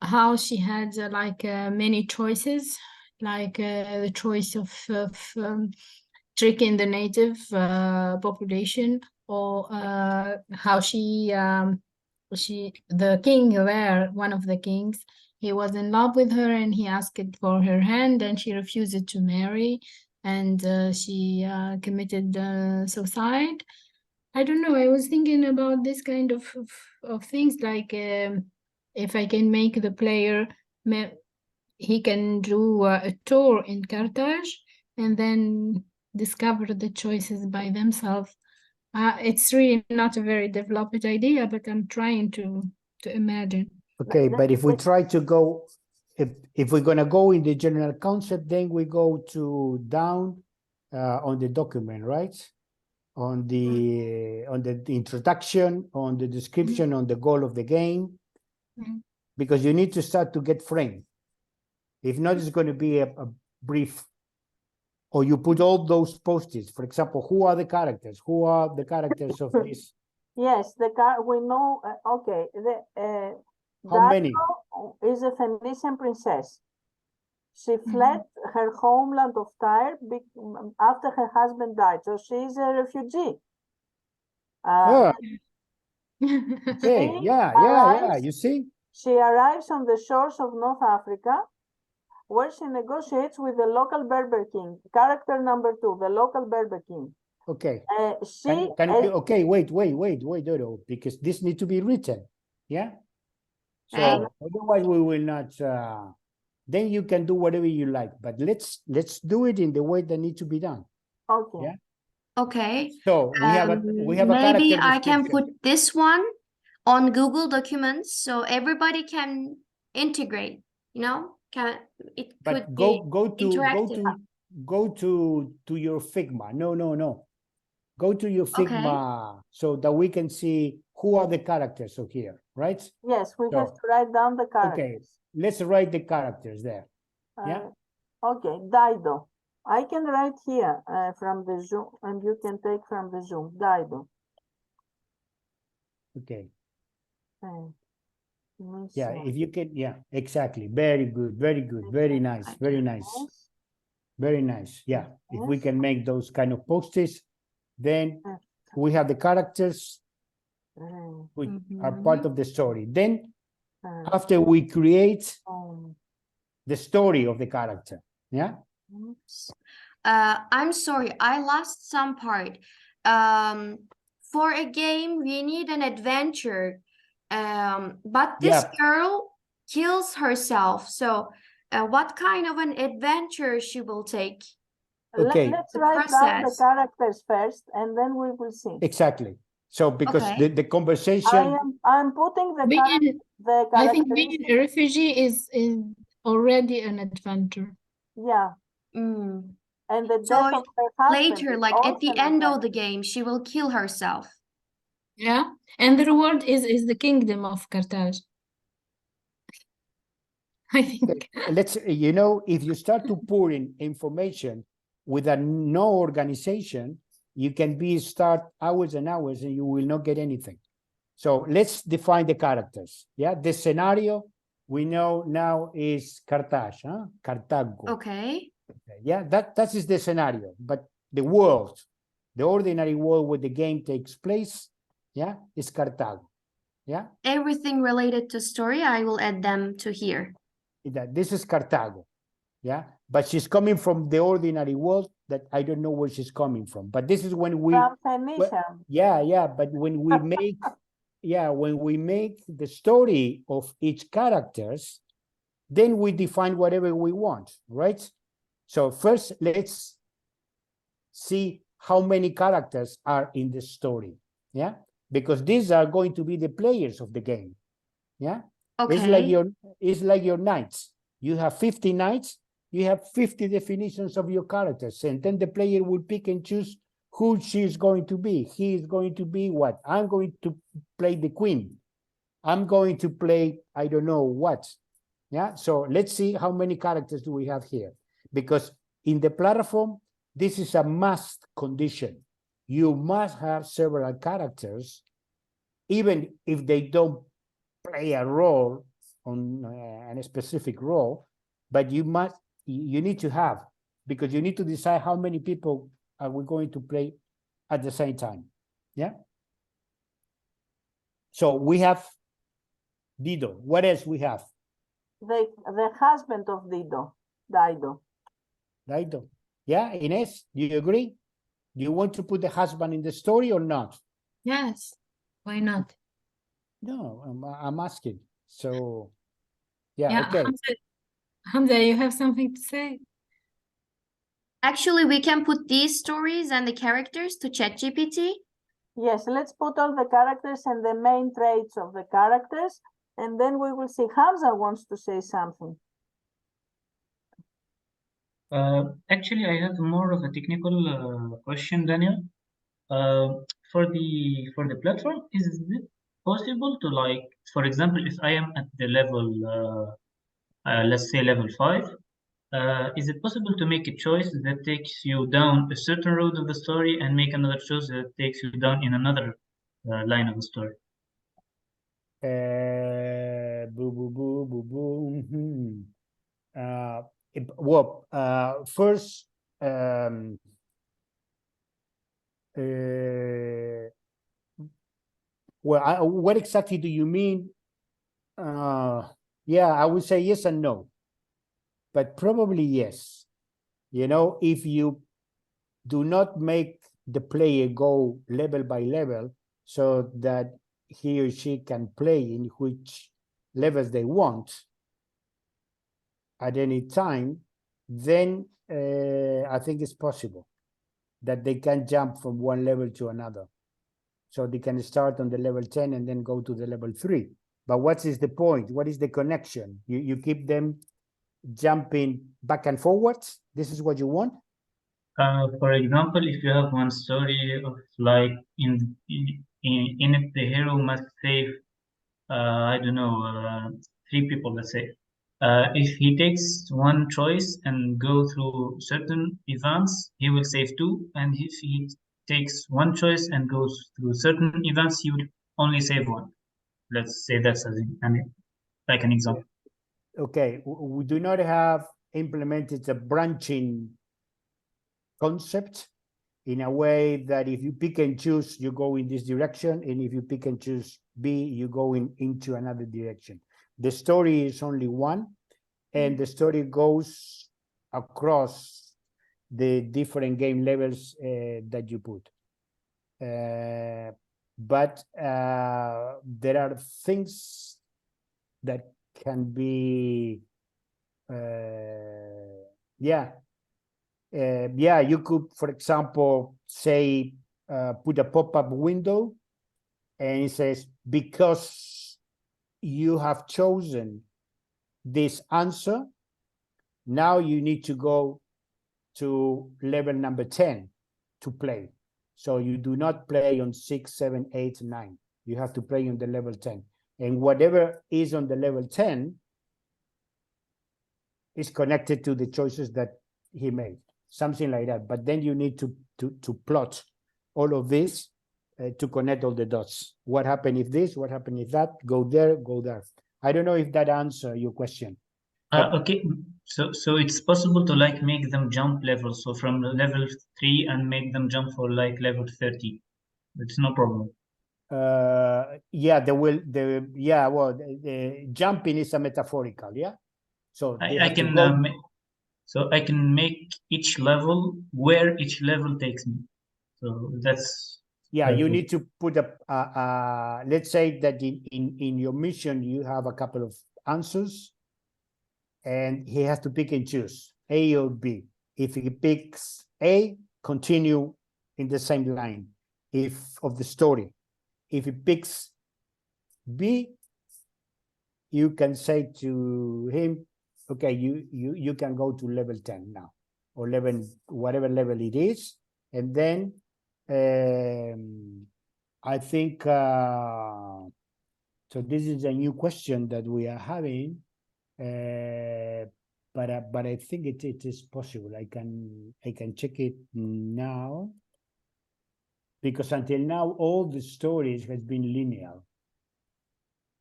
Speaker 3: how she had like many choices, like the choice of tricking the native population, or how the king there, one of the kings, he was in love with her and he asked for her hand and she refused to marry, and she committed suicide. I don't know. I was thinking about this kind of things, like if I can make the player, he can do a tour in Carthage and then discover the choices by themselves. It's really not a very developed idea, but I'm trying to imagine.
Speaker 2: Okay, but if we try to go, if we're gonna go in the general concept, then we go to down on the document, right? On the introduction, on the description, on the goal of the game, because you need to start to get framed. If not, it's going to be a brief. Or you put all those post-its. For example, who are the characters? Who are the characters of this?
Speaker 5: Yes, we know. Okay,
Speaker 2: How many?
Speaker 5: Dido is a Phoenician princess. She fled her homeland of Tyre after her husband died, so she is a refugee.
Speaker 2: Okay, yeah, you see?
Speaker 5: She arrives on the shores of North Africa, where she negotiates with the local Berber king. Character number 2, the local Berber king.
Speaker 2: Okay. Okay, wait, Dodo, because this needs to be written. Yeah. So otherwise we will not. Then you can do whatever you like, but let's do it in the way that needs to be done.
Speaker 5: Okay.
Speaker 2: Yeah.
Speaker 1: Okay.
Speaker 2: So we have a
Speaker 1: maybe
Speaker 2: character
Speaker 1: I can
Speaker 2: description.
Speaker 1: put this one on Google Documents so everybody can integrate, you know?
Speaker 2: But go to your Figma. No. Go to your Figma so that we can see who are the characters of here, right?
Speaker 5: Yes, we have to write down the characters.
Speaker 2: Okay, let's write the characters there. Yeah.
Speaker 5: Okay, Dido. I can write here from the Zoom, and you can take from the Zoom. Dido.
Speaker 2: Okay.
Speaker 5: Yeah,
Speaker 2: if you can, yeah, exactly. Very good, very nice, very nice. Very nice. Yeah. If we can make those kind of post-its, then we have the characters which are part of the story. Then after we create the story of the character. Yeah.
Speaker 1: I'm sorry, I lost some part. For a game, we need an adventure. But this
Speaker 2: Yeah.
Speaker 1: girl kills herself. So what kind of an adventure she will take?
Speaker 2: Okay.
Speaker 5: Let's
Speaker 1: The
Speaker 5: write down the
Speaker 1: process.
Speaker 5: characters first, and then we will see.
Speaker 2: Exactly. So because
Speaker 1: Okay.
Speaker 2: the conversation,
Speaker 5: I'm putting the
Speaker 3: Being,
Speaker 5: the
Speaker 3: I think being
Speaker 5: characteristics.
Speaker 3: a refugee is already an adventure.
Speaker 5: Yeah,
Speaker 1: Mm.
Speaker 5: and the
Speaker 1: So
Speaker 5: death of her husband
Speaker 1: later,
Speaker 5: is
Speaker 1: like at
Speaker 5: also
Speaker 1: the
Speaker 5: an
Speaker 1: end of
Speaker 5: adventure.
Speaker 1: the game, she will kill herself.
Speaker 3: Yeah, and the reward is the kingdom of Carthage. I think.
Speaker 2: let's, you know, if you start to pour in information with a no organization, you can be start hours and hours and you will not get anything. So let's define the characters. Yeah, the scenario we know now is Carthage, huh? Cartago.
Speaker 1: Okay.
Speaker 2: Yeah, that is the scenario. But the world, the ordinary world where the game takes place, yeah, is Cartago. Yeah,
Speaker 1: Everything related to story, I will add them to here.
Speaker 2: that this is Cartago. Yeah, but she's coming from the ordinary world that I don't know where she's coming from. But this is when we,
Speaker 5: From Phoenicia.
Speaker 2: yeah, but when we make, yeah, when we make the story of each characters, then we define whatever we want, right? So first, let's see how many characters are in the story, yeah? Because these are going to be the players of the game, yeah?
Speaker 1: Okay.
Speaker 2: It's like your knights. You have 50 knights, you have 50 definitions of your characters, and then the player will pick and choose who she's going to be. He is going to be what? I'm going to play the queen. I'm going to play, I don't know what. Yeah, so let's see how many characters do we have here. Because in the platform, this is a must condition. You must have several characters, even if they don't play a role on a specific role, but you need to have, because you need to decide how many people are we going to play at the same time. Yeah. So we have Dido. What else we have?
Speaker 5: The husband of Dido.
Speaker 2: Dido. Yeah, Ines, do you agree? Do you want to put the husband in the story or not?
Speaker 3: Yes, why not?
Speaker 2: No, I'm asking. So, yeah,
Speaker 3: Yeah,
Speaker 2: okay.
Speaker 3: Hamza, you have something to say?
Speaker 1: Actually, we can put these stories and the characters to ChatGPT.
Speaker 5: Yes, let's put all the characters and the main traits of the characters, and then we will see. Hamza wants to say something.
Speaker 7: Actually, I have more of a technical question, Daniel. For the platform, is it possible to, like, for example, if I am at the level, let's say level 5, is it possible to make a choice that takes you down a certain road of the story and make another choice that takes you down in another line of the story?
Speaker 2: Well, first, well, what exactly do you mean? Yeah, I would say yes and no, but probably yes. You know, if you do not make the player go level by level so that he or she can play in which levels they want at any time, then I think it's possible that they can jump from one level to another. So they can start on the level 10 and then go to the level 3. But what is the point? What is the connection? You keep them jumping back and forwards? This is what you want?
Speaker 7: For example, if you have one story of, like, in it the hero must save, I don't know, 3 people, let's say. If he takes one choice and go through certain events, he will save 2. And if he takes one choice and goes through certain events, he will only save 1. Let's say that's like an example.
Speaker 2: Okay, we do not have implemented a branching concept in a way that if you pick and choose, you go in this direction, and if you pick and choose B, you go into another direction. The story is only one, and the story goes across the different game levels that you put. but there are things that can be, yeah, you could, for example, say, put a pop-up window and it says, because you have chosen this answer, now you need to go to level number 10 to play. So you do not play on 6, 7, 8, 9. You have to play on the level 10. And whatever is on the level 10 is connected to the choices that he made, something like that. But then you need to plot all of this to connect all the dots. What happened if this? What happened if that? Go there, go there. I don't know if that answers your question.
Speaker 7: Okay, so it's possible to like make them jump levels, so from level 3 and make them jump for like level 30. It's no problem.
Speaker 2: Yeah, the jumping is a metaphorical, yeah. So they
Speaker 7: I
Speaker 2: have to
Speaker 7: can
Speaker 2: go.
Speaker 7: so I can make each level where each level takes me. So that's
Speaker 2: Yeah, you
Speaker 7: perfect.
Speaker 2: need to put a let's say that in your mission you have a couple of answers, and he has to pick and choose A or B. If he picks A, continue in the same line of the story. If he picks B, you can say to him, okay, you can go to level 10 now, or level, whatever level it is. And then I think, so this is a new question that we are having, but I think it is possible. I can check it now, because until now all the stories has been linear.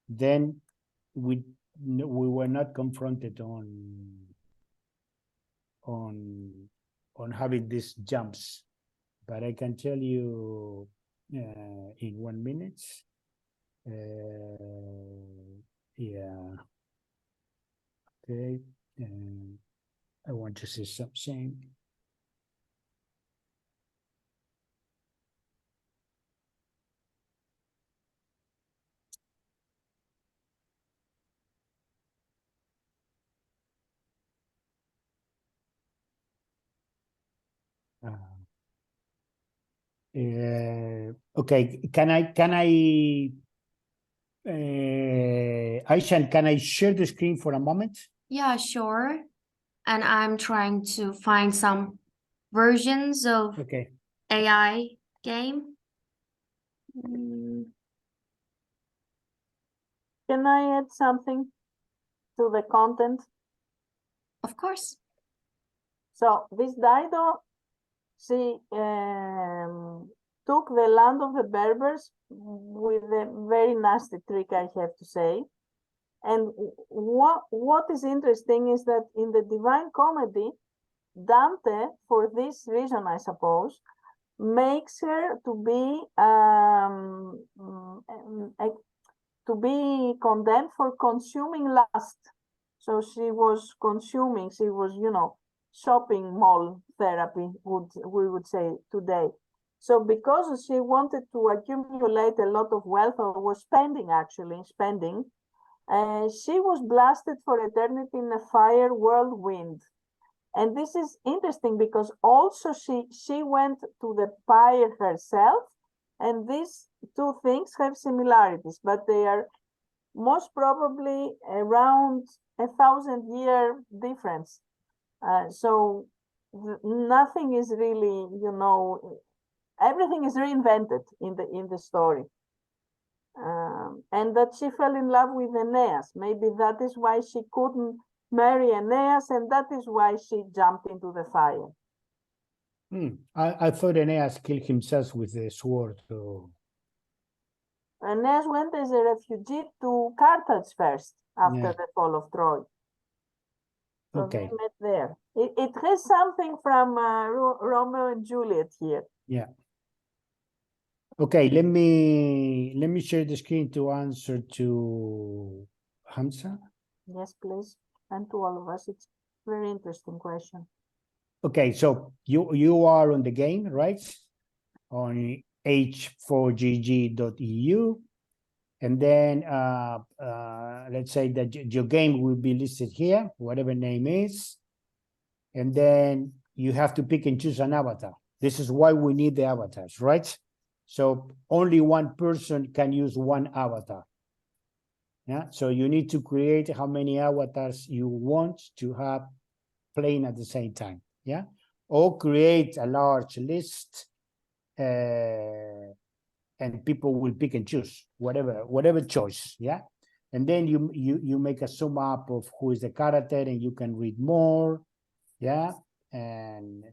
Speaker 2: Then we were not confronted on having these jumps, but I can tell you in 1 minute. Yeah. Okay. I want to say something. Okay, Aishan, can I share the screen for a moment?
Speaker 1: Yeah, sure. And I'm trying to find some versions of
Speaker 2: Okay.
Speaker 1: AI game. Mm,
Speaker 5: Can I add something to the content?
Speaker 1: of course.
Speaker 5: So this Dido, she took the land of the Berbers with a very nasty trick, I have to say. And what is interesting is that in the Divine Comedy, Dante, for this reason, I suppose, makes her to be condemned for consuming lust. So she was consuming, she was, shopping mall therapy, we would say today. So because she wanted to accumulate a lot of wealth, or was spending, she was blasted for eternity in a fire whirlwind. And this is interesting because also she went to the pyre herself, and these two things have similarities, but they are most probably around 1,000-year difference. So nothing is really, everything is reinvented in the story. And that she fell in love with Aeneas. Maybe that is why she couldn't marry Aeneas, and that is why she jumped into the fire.
Speaker 2: I thought Aeneas killed himself with the sword. So...
Speaker 5: Aeneas went as a refugee to Carthage first, after the fall of Troy. So
Speaker 2: okay.
Speaker 5: they met there. It has something from Romeo and Juliet here.
Speaker 2: Yeah. Okay, let me share the screen to answer to Hamza.
Speaker 5: Yes, please. And to all of us, it's a very interesting question.
Speaker 2: Okay, so you are on the game, right? On h4gg.eu. And then let's say that your game will be listed here, whatever name is. And then you have to pick and choose an avatar. This is why we need the avatars, right? So only one person can use one avatar. Yeah, so you need to create how many avatars you want to have playing at the same time. Yeah, or create a large list, and people will pick and choose whatever choice. Yeah, and then you make a sum up of who is the character, and you can read more. Yeah, and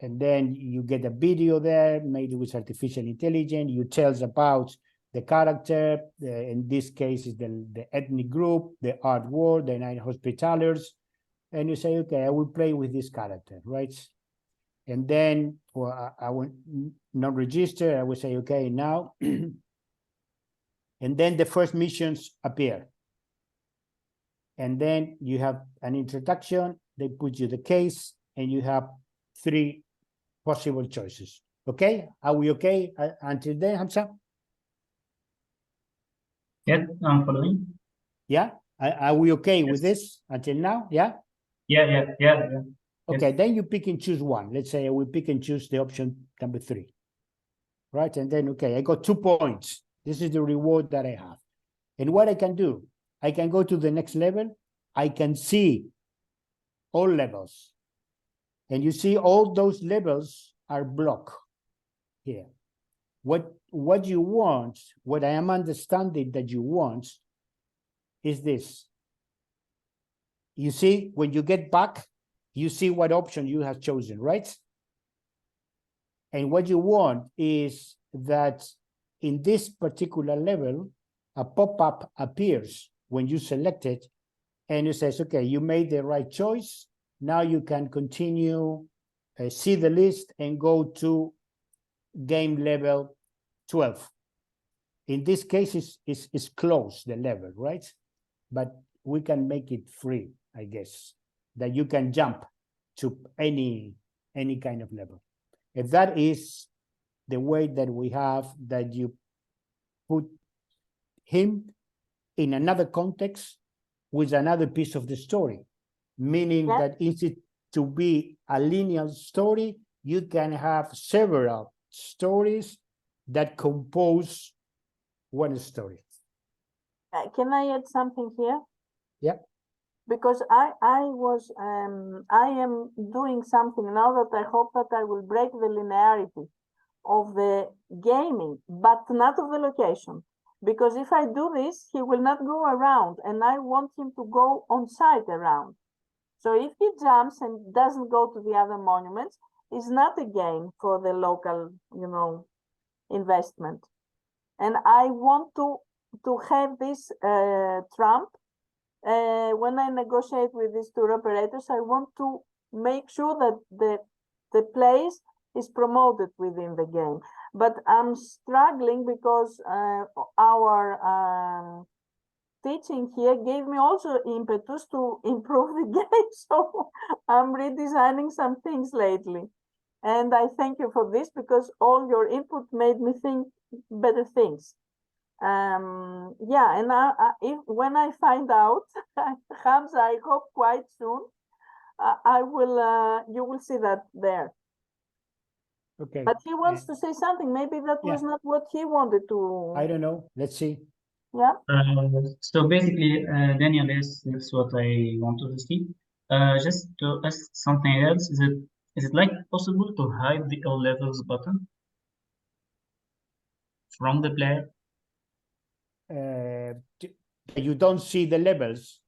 Speaker 2: then you get a video there made with artificial intelligence. You tells about the character, in this case is the ethnic group, the art world, the nine hospitalers, and you say, okay, I will play with this character, right? And then I will not register. I will say, okay, now, and then the first missions appear. And then you have an introduction. They put you the case, and you have 3 possible choices. Okay, are we okay until then, Hamza?
Speaker 7: Yes, I'm following.
Speaker 2: Yeah, are we okay with this until now? Yeah.
Speaker 7: Yeah.
Speaker 2: Okay,
Speaker 7: Yes.
Speaker 2: then you pick and choose one. Let's say we pick and choose the option number 3, right? And then, okay, I got 2 points. This is the reward that I have. And what I can do, I can go to the next level. I can see all levels. And you see all those levels are blocked here. What you want, what I am understanding that you want is this. You see, when you get back, you see what option you have chosen, right? And what you want is that in this particular level, a pop-up appears when you select it, and it says, okay, you made the right choice. Now you can continue, see the list, and go to game level 12. In this case, it's closed, the level, right? But we can make it free, I guess, that you can jump to any kind of level. If that is the way that we have, that you put him in another context with another piece of the story, meaning that instead to be a linear story, you can have several stories that compose one story.
Speaker 5: Can I add something here?
Speaker 2: Yeah.
Speaker 5: Because I am doing something now that I hope that I will break the linearity of the gaming, but not of the location. Because if I do this, he will not go around, and I want him to go on site around. So if he jumps and doesn't go to the other monuments, it's not a game for the local, investment. And I want to have this trump. When I negotiate with these tour operators, I want to make sure that the place is promoted within the game. But I'm struggling because our teaching here gave me also impetus to improve the game. So I'm redesigning some things lately. And I thank you for this, because all your input made me think better things. Yeah, and when I find out, Hamza, I hope quite soon, I will. You will see that there.
Speaker 2: Okay.
Speaker 5: But he wants to say something. Maybe that was not what he wanted to.
Speaker 2: I don't know. Let's see.
Speaker 5: Yeah.
Speaker 7: So basically, Daniel, is what I wanted to see. Just to ask something else, is it like possible to hide the all levels button from the player?
Speaker 2: You don't see the levels.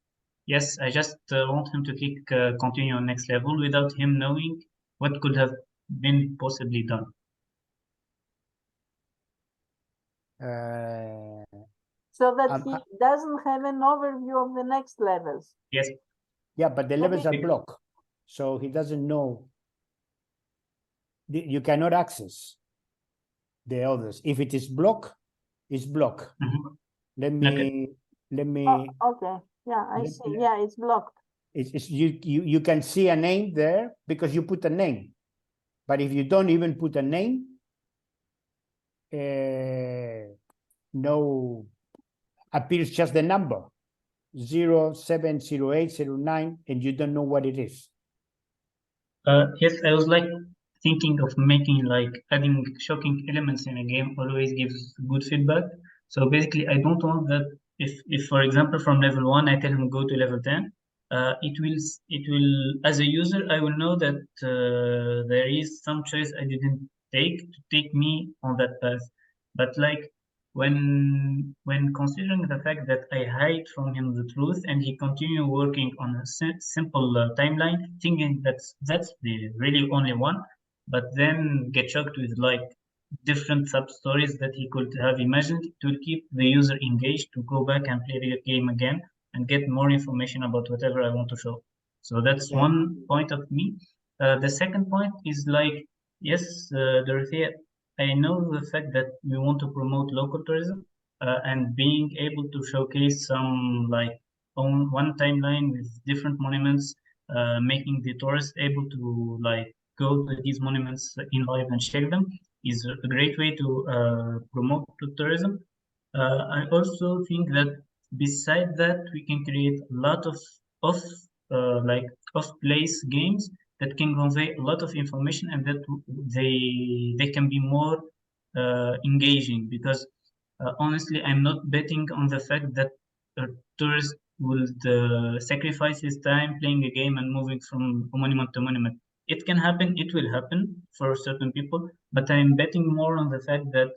Speaker 7: Yes, I just want him to click continue on next level without him knowing what could have been possibly done.
Speaker 5: So that he doesn't have an overview of the next levels.
Speaker 7: Yes.
Speaker 2: Yeah, but the levels are blocked, so he doesn't know. You cannot access the others. If it is blocked, it's blocked.
Speaker 7: Mm-hmm.
Speaker 2: Let me.
Speaker 5: Okay. Yeah, I see. Yeah, it's blocked.
Speaker 2: It's you can see a name there because you put a name, but if you don't even put a name, no, appears just the number 070809, and you don't know what it is.
Speaker 7: Yes, I was like thinking of making like adding shocking elements in a game always gives good feedback. So basically, I don't want that if for example from level 1 I tell him go to level 10, it will as a user I will know that there is some choice I didn't take to take me on that path. But like when considering the fact that I hide from him the truth and he continue working on a simple timeline, thinking that's the really only one, but then get shocked with like different sub stories that he could have imagined to keep the user engaged to go back and play the game again and get more information about whatever I want to show. So that's one point of me. The second point is like, yes, Dorothea, I know the fact that we want to promote local tourism and being able to showcase some like on one timeline with different monuments, making the tourists able to like go to these monuments in live and check them is a great way to promote tourism. I also think that beside that, we can create a lot of off like off-place games that can convey a lot of information and that they can be more engaging because honestly, I'm not betting on the fact that a tourist will sacrifice his time playing a game and moving from monument to monument. It can happen, it will happen for certain people, but I'm betting more on the fact that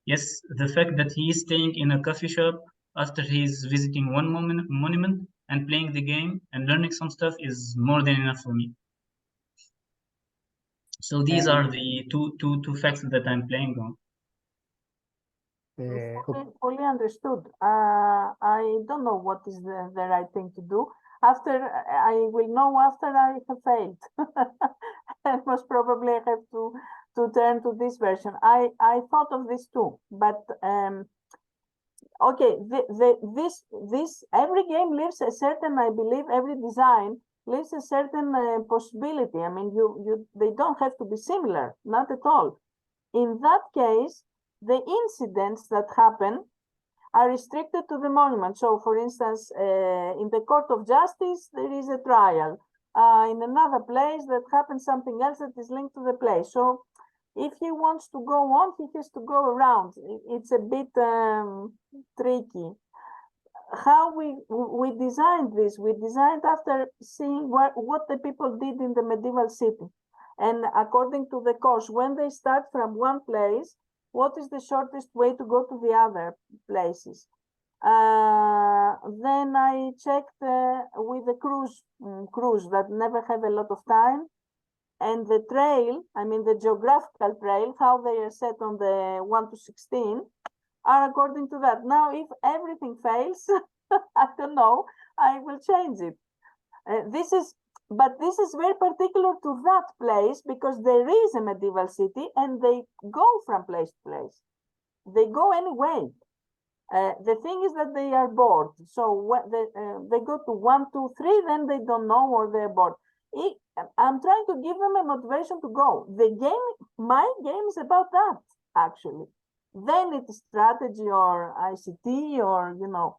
Speaker 7: yes, the fact that he is staying in a coffee shop after he's visiting one monument and playing the game and learning some stuff is more than enough for me. So these are the two facts that I'm playing on.
Speaker 5: Fully understood. I don't know what is the right thing to do. I will know after I have failed. And most probably I have to turn to this version. I thought of this too, but okay, this every game leaves a certain, I believe, every design leaves a certain possibility. I mean, they don't have to be similar, not at all. In that case, the incidents that happen are restricted to the monument. So, for instance, in the court of justice, there is a trial. In another place that happens something else that is linked to the place. So, if he wants to go on, he has to go around. It's a bit tricky. How we designed this? We designed after seeing what the people did in the medieval city. And according to the course, when they start from one place, what is the shortest way to go to the other places? Then I checked with the crews that never have a lot of time, and the trail, I mean the geographical trail, how they are set on the 1 to 16, are according to that. Now, if everything fails, I don't know, I will change it. But this is very particular to that place because there is a medieval city and they go from place to place. They go anyway. The thing is that they are bored. So when they go to 1, 2, 3, then they don't know or they're bored. I'm trying to give them a motivation to go. My game is about that, actually. Then it is strategy or ICT or, you know.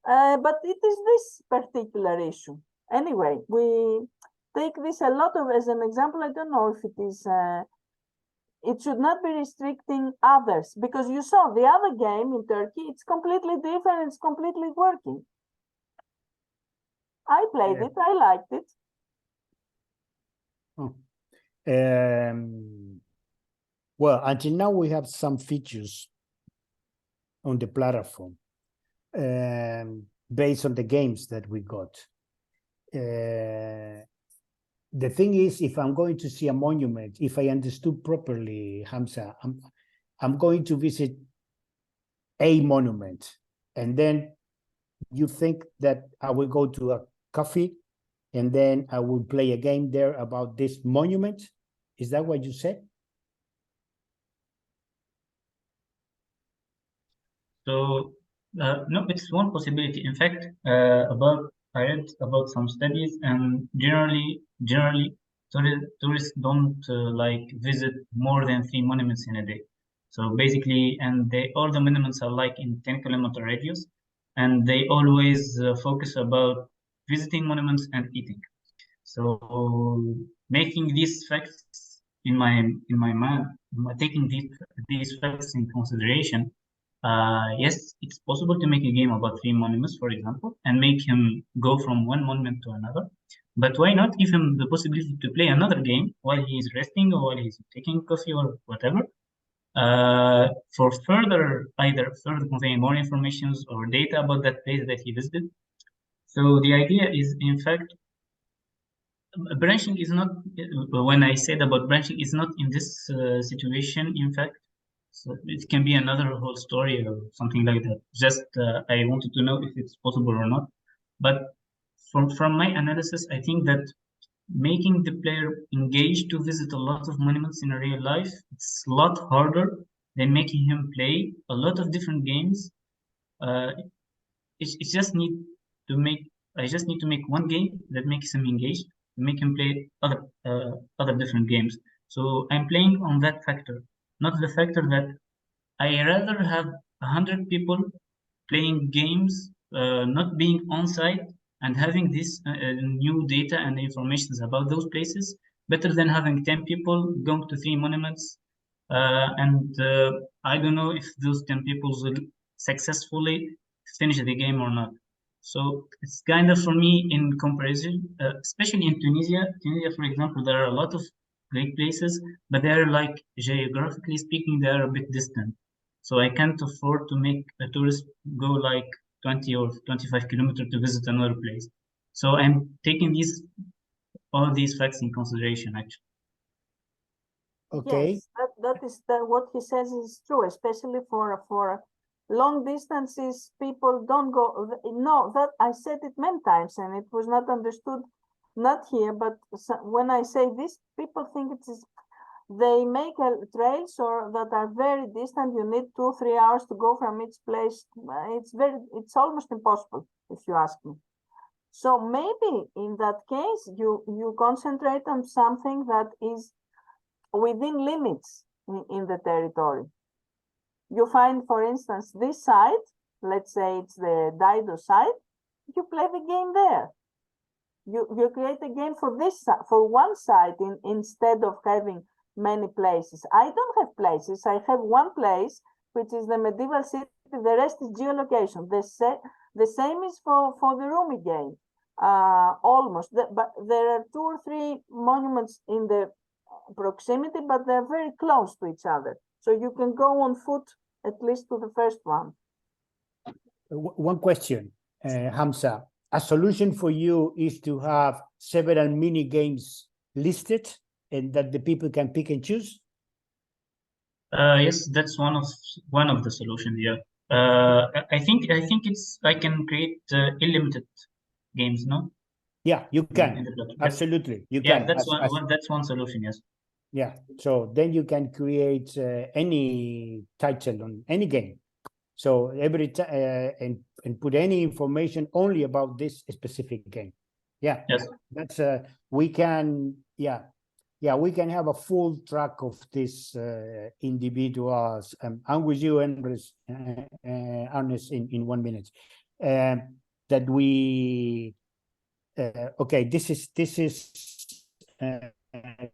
Speaker 5: But it is this particular issue. Anyway, we take this a lot of as an example. I don't know if it is, it should not be restricting others because you saw the other game in Turkey, it's completely different, it's completely working. I played it, I liked it.
Speaker 2: Well, until now we have some features on the platform based on the games that we got. The thing is, if I'm going to see a monument, if I understood properly, Hamza, I'm going to visit a monument, and then you think that I will go to a coffee and then I will play a game there about this monument? Is that what you said?
Speaker 7: So no, it's one possibility. In fact, I read about some studies, and generally, tourists don't like visit more than 3 monuments in a day. So basically, and all the monuments are like in 10-kilometer radius, and they always focus about visiting monuments and eating. So making these facts in my mind, taking these facts in consideration, yes, it's possible to make a game about 3 monuments, for example, and make him go from one monument to another. But why not give him the possibility to play another game while he's resting or while he's taking coffee or whatever, for either further conveying more information or data about that place that he visited. So the idea is, in fact, branching is not, when I said about branching, is not in this situation, in fact. So it can be another whole story or something like that. Just I wanted to know if it's possible or not. But from my analysis, I think that making the player engaged to visit a lot of monuments in real life, it's a lot harder than making him play a lot of different games. It's just need to make, I just need to make one game that makes him engaged, make him play other different games. So I'm playing on that factor, not the factor that I rather have 100 people playing games, not being on site and having this new data and information about those places, better than having 10 people going to 3 monuments. I don't know if those 10 people will successfully finish the game or not. So it's kind of, for me, in comparison, especially in Tunisia, for example, there are a lot of great places, but they're like, geographically speaking, they are a bit distant. So I can't afford to make a tourist go like 20 or 25 kilometers to visit another place. So I'm taking all these facts in consideration, actually.
Speaker 2: Okay.
Speaker 5: Yes, that is what he says is true, especially for long distances. People don't go. No, that I said it many times, and it was not understood, not here, but when I say this, people think it is. They make trails or that are very distant. You need 2-3 hours to go from each place. It's almost impossible, if you ask me. So maybe in that case, you concentrate on something that is within limits in the territory. You find, for instance, this site, let's say it's the Dido site, you play the game there. You create a game for one site instead of having many places. I don't have places. I have one place, which is the medieval city. The rest is geolocation. The same is for the Rumi game. Almost, but there are 2 or 3 monuments in the proximity, but they're very close to each other. So you can go on foot at least to the first one.
Speaker 2: One question, Hamza. A solution for you is to have several mini games listed and that the people can pick and choose?
Speaker 7: Yes, that's one of the solutions. Yeah. I think I can create unlimited games, no?
Speaker 2: Yeah, you can. Absolutely, you can.
Speaker 7: Yeah, that's one solution. Yes.
Speaker 2: Yeah. So then you can create any title on any game. So every and put any information only about this specific game. Yeah.
Speaker 7: Yes.
Speaker 2: That's we can. Yeah. Yeah, we can have a full track of these individuals. I'm with you, Ernest, in 1 minute. That we okay. This is.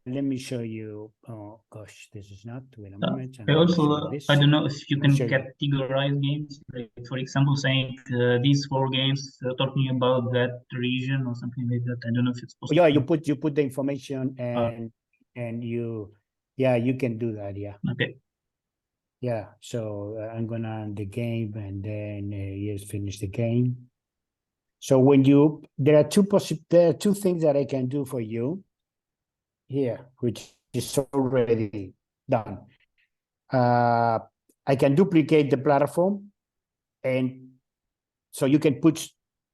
Speaker 2: Let me show you. Oh gosh, this is not. Wait a moment.
Speaker 7: I also, I don't know if you can categorize games. Like, for example, saying these 4 games talking about that region or something like that. I don't know if it's possible.
Speaker 2: Yeah, you put the information and you can do that. Yeah.
Speaker 7: Okay.
Speaker 2: Yeah. So I'm gonna end the game and then yes, finish the game. So when there are 2 things that I can do for you here, which is already done. I can duplicate the platform, and so you can put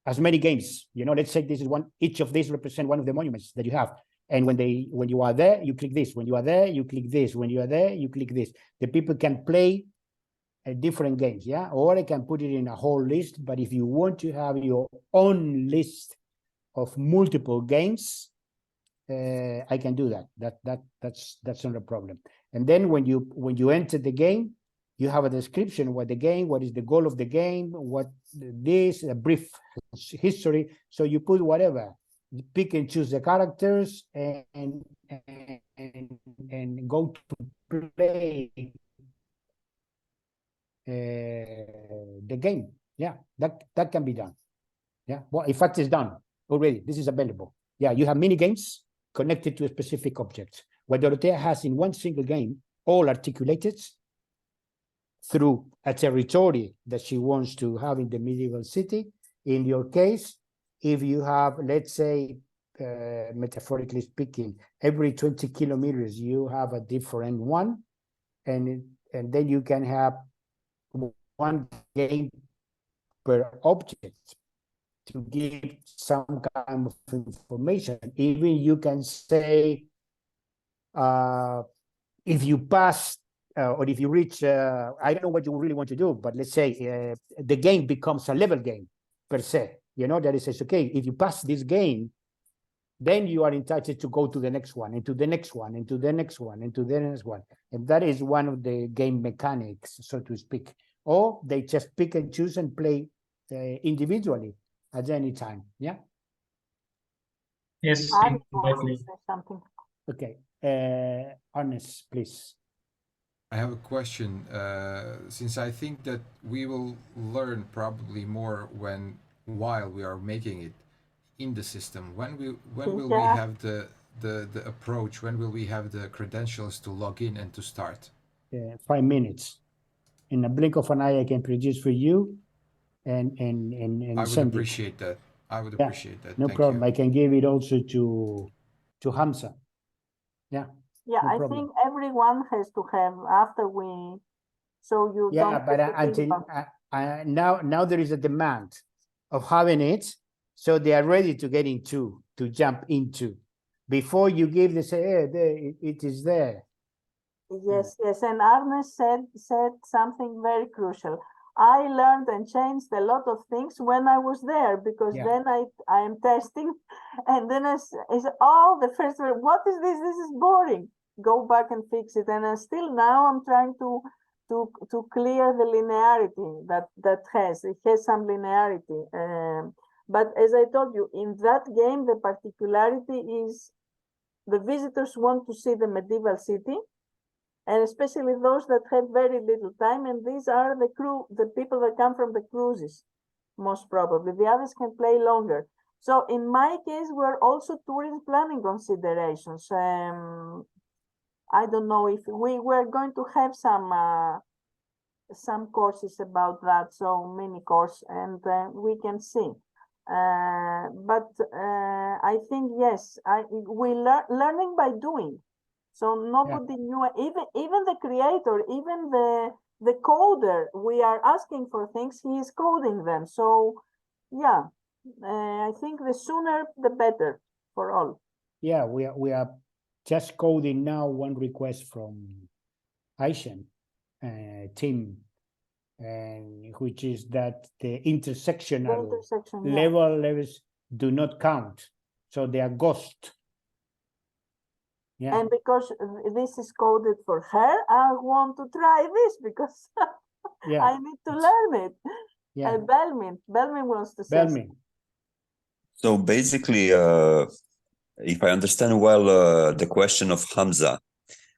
Speaker 2: as many games. Let's say this is one. Each of these represent one of the monuments that you have. And when you are there, you click this. When you are there, you click this. When you are there, you click this. The people can play different games, yeah. Or I can put it in a whole list. But if you want to have your own list of multiple games, I can do that. That's not a problem. And then when you enter the game, You have a description, what is the goal of the game, a brief history. So you put whatever, you pick and choose the characters and go to play the game. Yeah, that can be done. Yeah, well, in fact, it's done already. This is available. Yeah, you have mini games connected to a specific object. What Dorothea has in one single game, all articulated through a territory that she wants to have in the medieval city. In your case, if you have, let's say, metaphorically speaking, every 20 kilometers, you have a different one, and then you can have one game per object to give some kind of information. Even you can say, if you pass or if you reach, I don't know what you really want to do, but let's say the game becomes a level game per se. You know, that it says, okay, if you pass this game, then you are entitled to go to the next one, and to the next one, and to the next one, and to the next one. And that is one of the game mechanics, so to speak. Or they just pick and choose and play individually at any time. Yeah.
Speaker 7: Yes,
Speaker 5: I want to
Speaker 7: exactly.
Speaker 5: say something.
Speaker 2: Okay. Ernest, please.
Speaker 6: I have a question, since I think that we will learn probably more while we are making it in the system. When will we have the approach? When will we have the credentials to log in and to start?
Speaker 2: 5 minutes. In a blink of an eye, I can produce for you and
Speaker 6: I would
Speaker 2: send
Speaker 6: appreciate that. I would
Speaker 2: Yeah,
Speaker 6: appreciate that.
Speaker 2: No
Speaker 6: Thank
Speaker 2: problem.
Speaker 6: you.
Speaker 2: I can give it also to Hamza. Yeah.
Speaker 5: Yeah,
Speaker 2: No
Speaker 5: I
Speaker 2: problem.
Speaker 5: think everyone has to have after we, so you
Speaker 2: Yeah,
Speaker 5: don't.
Speaker 2: but until now there is a demand of having it, so they are ready to get into, to jump into. Before you give, they say, hey, there, it is there.
Speaker 5: Yes, yes, and Arne said something very crucial. I learned and changed a lot of things when I was there, because
Speaker 2: Yeah.
Speaker 5: then I am testing, and then I said, oh, the first one, what is this? This is boring. Go back and fix it. And still now I'm trying to clear the linearity that it has some linearity. But as I told you, in that game, the particularity is the visitors want to see the medieval city, and especially those that have very little time, and these are the people that come from the cruises, most probably. The others can play longer. So in my case, we're also tourist planning considerations. I don't know if we were going to have some courses about that, so mini course, and we can see. But I think, yes, we learning by doing. So nobody knew, even the creator, even the coder, we are asking for things, he is coding them. So yeah, I think the sooner the better for all.
Speaker 2: Yeah, we are just coding now one request from Aishan team, and which is that the intersectional levels do not count, so they are ghost. Yeah.
Speaker 5: And because this is coded for her, I want to try this because I need to learn it.
Speaker 2: Yeah.
Speaker 5: Belmin wants to say.
Speaker 4: So basically, if I understand well the question of Hamza,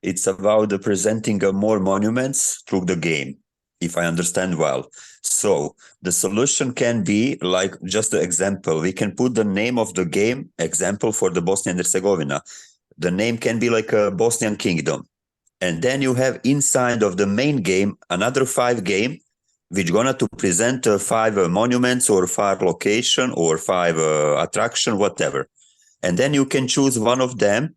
Speaker 4: it's about presenting more monuments through the game, if I understand well. So the solution can be like just an example. We can put the name of the game, example for the Bosnia and Herzegovina. The name can be like a Bosnian Kingdom. And then you have inside of the main game, another 5 game, which gonna to present 5 monuments or 5 location or 5 attraction, whatever. And then you can choose one of them,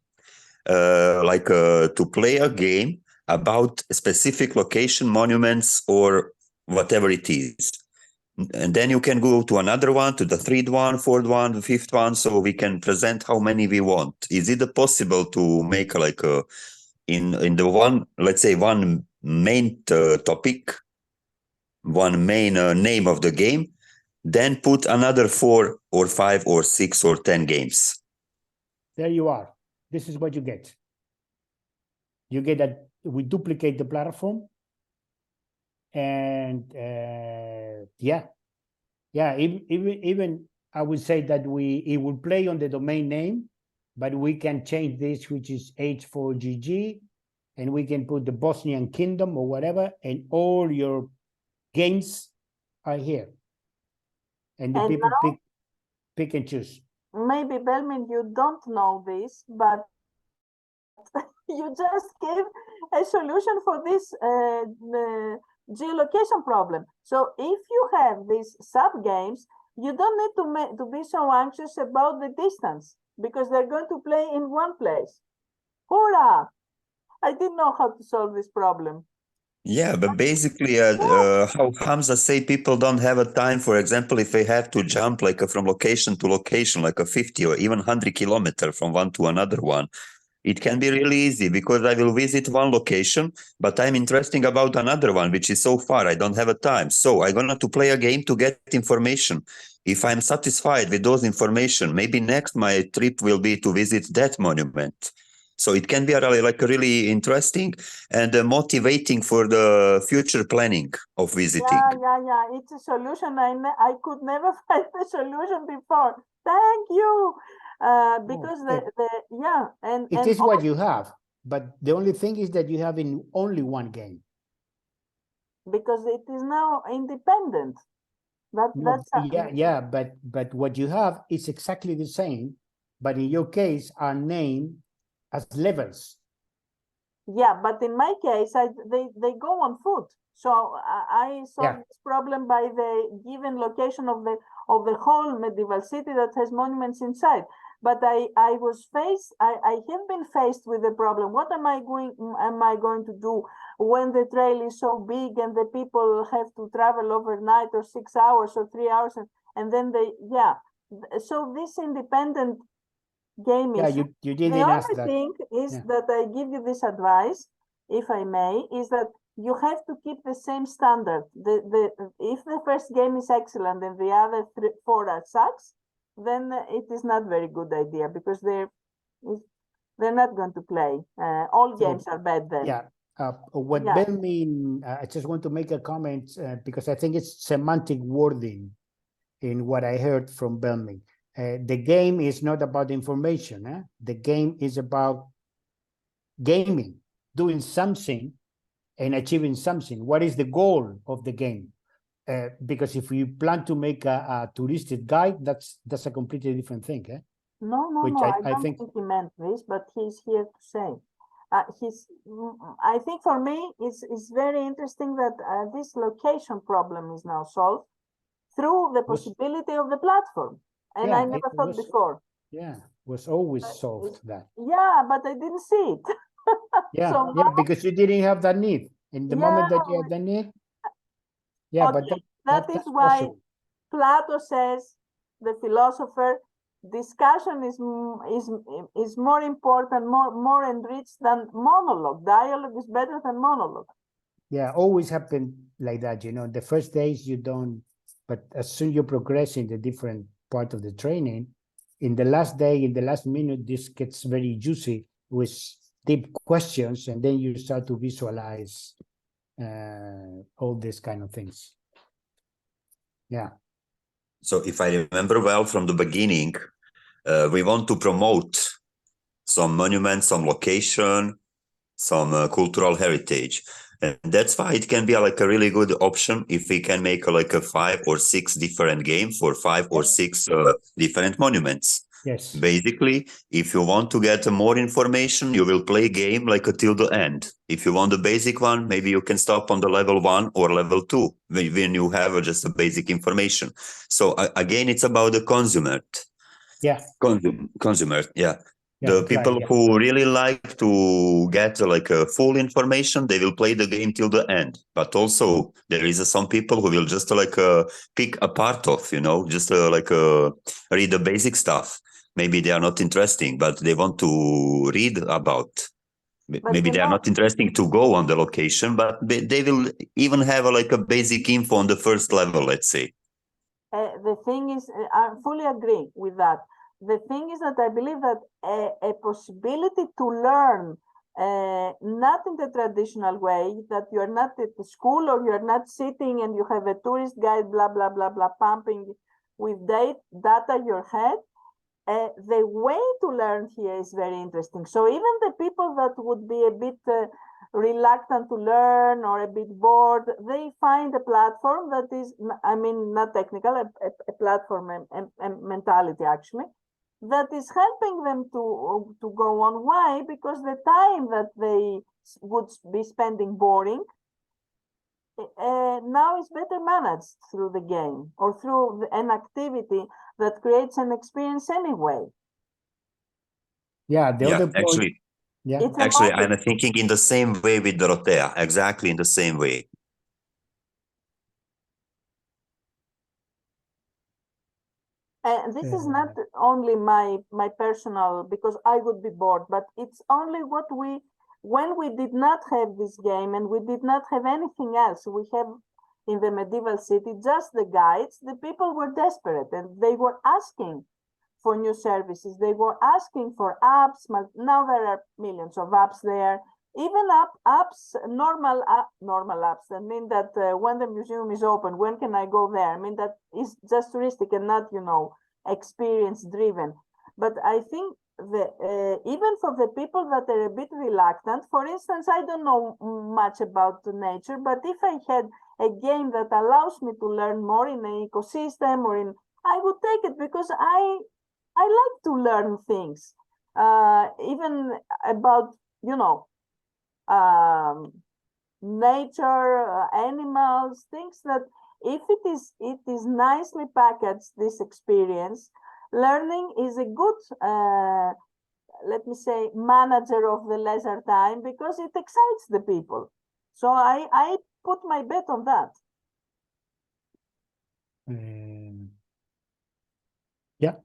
Speaker 4: to play a game about specific location, monuments, or whatever it is. And then you can go to another one, to the 3rd one, 4th one, the 5th one, so we can present how many we want. Is it possible to make like in the one, let's say one main topic, one main name of the game, then put another 4 or 5 or 6 or 10 games?
Speaker 2: There you are. This is what you get. You get that we duplicate the platform, And yeah, even I would say that it will play on the domain name, but we can change this, which is H4GG, and we can put the Bosnian Kingdom or whatever, and all your games are here. And the
Speaker 5: And
Speaker 2: people
Speaker 5: now,
Speaker 2: pick and choose.
Speaker 5: maybe Belmin, you don't know this, but you just gave a solution for this geolocation problem. So if you have these sub games, you don't need to be so anxious about the distance because they're going to play in one place. Hurrah! I didn't know how to solve this problem.
Speaker 4: Yeah, but basically, how Hamza say people don't have a time. For example, if they have to jump like from location to location, like a 50 or even 100 kilometer from one to another one, it can be really easy because I will visit one location, but I'm interested about another one, which is so far I don't have a time. So I'm gonna to play a game to get information. If I'm satisfied with those information, maybe next my trip will be to visit that monument. So it can be really interesting and motivating for the future planning of visiting.
Speaker 5: Yeah. It's a solution. I could never find the solution before. Thank you. Because
Speaker 2: it is what you have, but the only thing is that you have in only one game.
Speaker 5: Because it is now independent.
Speaker 2: But what you have is exactly the same, but in your case are named as levels.
Speaker 5: Yeah, but in my case, they go on foot. So I solved this problem by the given location of the whole medieval city that has monuments inside. But I have been faced with the problem. What am I going to do when the trail is so big and the people have to travel overnight or 6 hours or 3 hours and then so this independent game is
Speaker 2: you didn't
Speaker 5: the
Speaker 2: ask
Speaker 5: only
Speaker 2: that.
Speaker 5: thing is that I give you this advice, if I may, is that you have to keep the same standard. If the first game is excellent and the other 4 are sucks, then it is not very good idea because they're not going to play. All games are bad then.
Speaker 2: Belmin, I just want to make a comment because I think it's semantic wording in what I heard from Belmin. The game is not about information. The game is about gaming, doing something and achieving something. What is the goal of the game? Because if you plan to make a touristic guide, that's a completely different thing.
Speaker 5: No. I don't think he meant this, but he's here to say. I think for me, it's very interesting that this location problem is now solved through the possibility of the platform. And I never thought before.
Speaker 2: Yeah, was always solved that.
Speaker 5: Yeah, but I didn't see it.
Speaker 2: Because you didn't have that need. In the moment that you have the need. Yeah,
Speaker 5: okay.
Speaker 2: but
Speaker 5: that is why Plato says, the philosopher, discussion is more important, more enriched than monologue. Dialogue is better than monologue.
Speaker 2: Yeah, always happened like that. The first days you don't, but as soon you progress in the different part of the training, in the last day, in the last minute, this gets very juicy with deep questions, and then you start to visualize all these kind of things. Yeah.
Speaker 4: So if I remember well from the beginning, we want to promote some monuments, some location, some cultural heritage. And that's why it can be like a really good option if we can make like a 5 or 6 different games for 5 or 6 different monuments.
Speaker 2: Yes.
Speaker 4: Basically, if you want to get more information, you will play game like till the end. If you want the basic one, maybe you can stop on the level 1 or level 2 when you have just a basic information. So again, it's about the consumer.
Speaker 2: Yeah.
Speaker 4: Consumer, yeah. The people who really like to get like a full information, they will play the game till the end. But also there is some people who will just like pick a part of, just read the basic stuff. Maybe they are not interesting, but they want to read about. Maybe they are not interesting to go on the location, but they will even have like a basic info on the first level, let's say.
Speaker 5: The thing is, I fully agree with that. The thing is that I believe that a possibility to learn not in the traditional way that you're not at the school or you're not sitting and you have a tourist guide, blah, blah, blah, blah, pumping with data in your head. The way to learn here is very interesting. So even the people that would be a bit reluctant to learn or a bit bored, they find a platform that is, I mean, not technical, a platform and mentality actually, that is helping them to go on. Why? Because the time that they would be spending boring now is better managed through the game or through an activity that creates an experience anyway.
Speaker 2: Yeah, the
Speaker 4: Yeah,
Speaker 2: other point.
Speaker 4: actually,
Speaker 2: Yeah,
Speaker 5: It's
Speaker 4: actually,
Speaker 5: emotive.
Speaker 4: I'm thinking in the same way with Dorothea, exactly in the same way.
Speaker 5: And this is not only my personal, because I would be bored, but it's only what we, when we did not have this game and we did not have anything else, we have in the medieval city just the guides, the people were desperate and they were asking for new services. They were asking for apps. Now there are millions of apps there. Even apps, normal apps that mean that when the museum is open, when can I go there? I mean, that is just touristic and not, you know, experience driven. But I think even for the people that are a bit reluctant, for instance, I don't know much about nature, but if I had a game that allows me to learn more in an ecosystem or in, I would take it because I like to learn things, even about, you know, nature, animals, things that if it is nicely packaged, this experience, learning is a good, let me say, manager of the leisure time because it excites the people. So I put my bet on that.
Speaker 2: Yeah.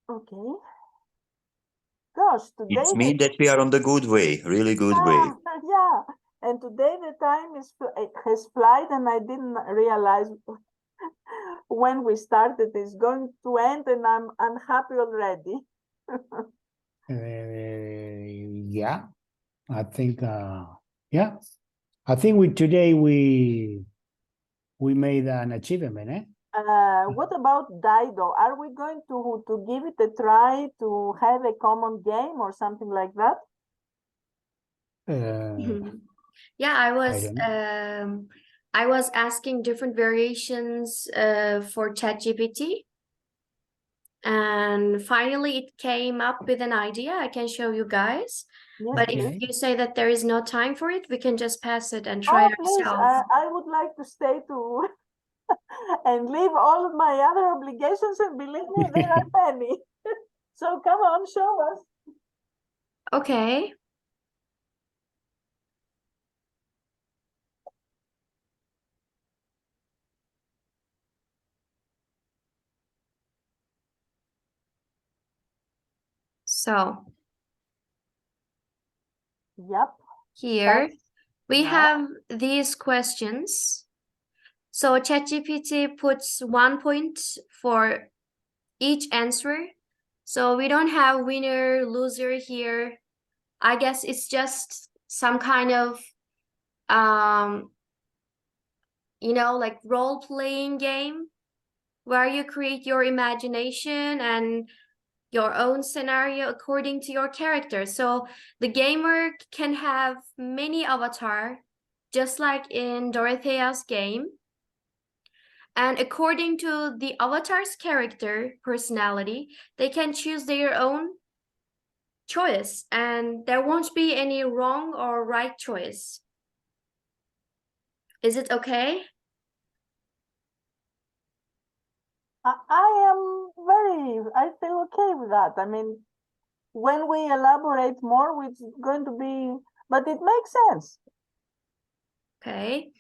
Speaker 5: Okay. Gosh, today
Speaker 4: It means that we are on the good way, really good way.
Speaker 5: yeah, and today the time has flied, and I didn't realize when we started it's going to end, and I'm unhappy already.
Speaker 2: Yeah, I think. Yeah, I think today we made an achievement, eh?
Speaker 5: What about Dido? Are we going to give it a try to have a common game or something like that?
Speaker 1: Yeah,
Speaker 2: don't
Speaker 1: I was asking different variations for ChatGPT, and finally it came up with an idea I can show you guys.
Speaker 5: Yes,
Speaker 1: But
Speaker 5: please.
Speaker 1: if you say that there is no time for it, we can just pass it and try
Speaker 5: Oh,
Speaker 1: it
Speaker 5: please,
Speaker 1: ourselves.
Speaker 5: I would like to stay to and leave all of my other obligations, and believe me, there are many. So come on, show us.
Speaker 1: Okay. So
Speaker 5: Yep.
Speaker 1: here we
Speaker 5: yeah.
Speaker 1: have these questions. So ChatGPT puts 1 point for each answer. So we don't have winner, loser here. I guess it's just some kind of, you know, like role-playing game where you create your imagination and your own scenario according to your character. So the gamer can have many avatars, just like in Dorothea's game. And according to the avatar's character personality, they can choose their own choice, and there won't be any wrong or right choice. Is it okay?
Speaker 5: I feel okay with that. I mean, when we elaborate more, which is going to be, but it makes sense.
Speaker 1: Okay.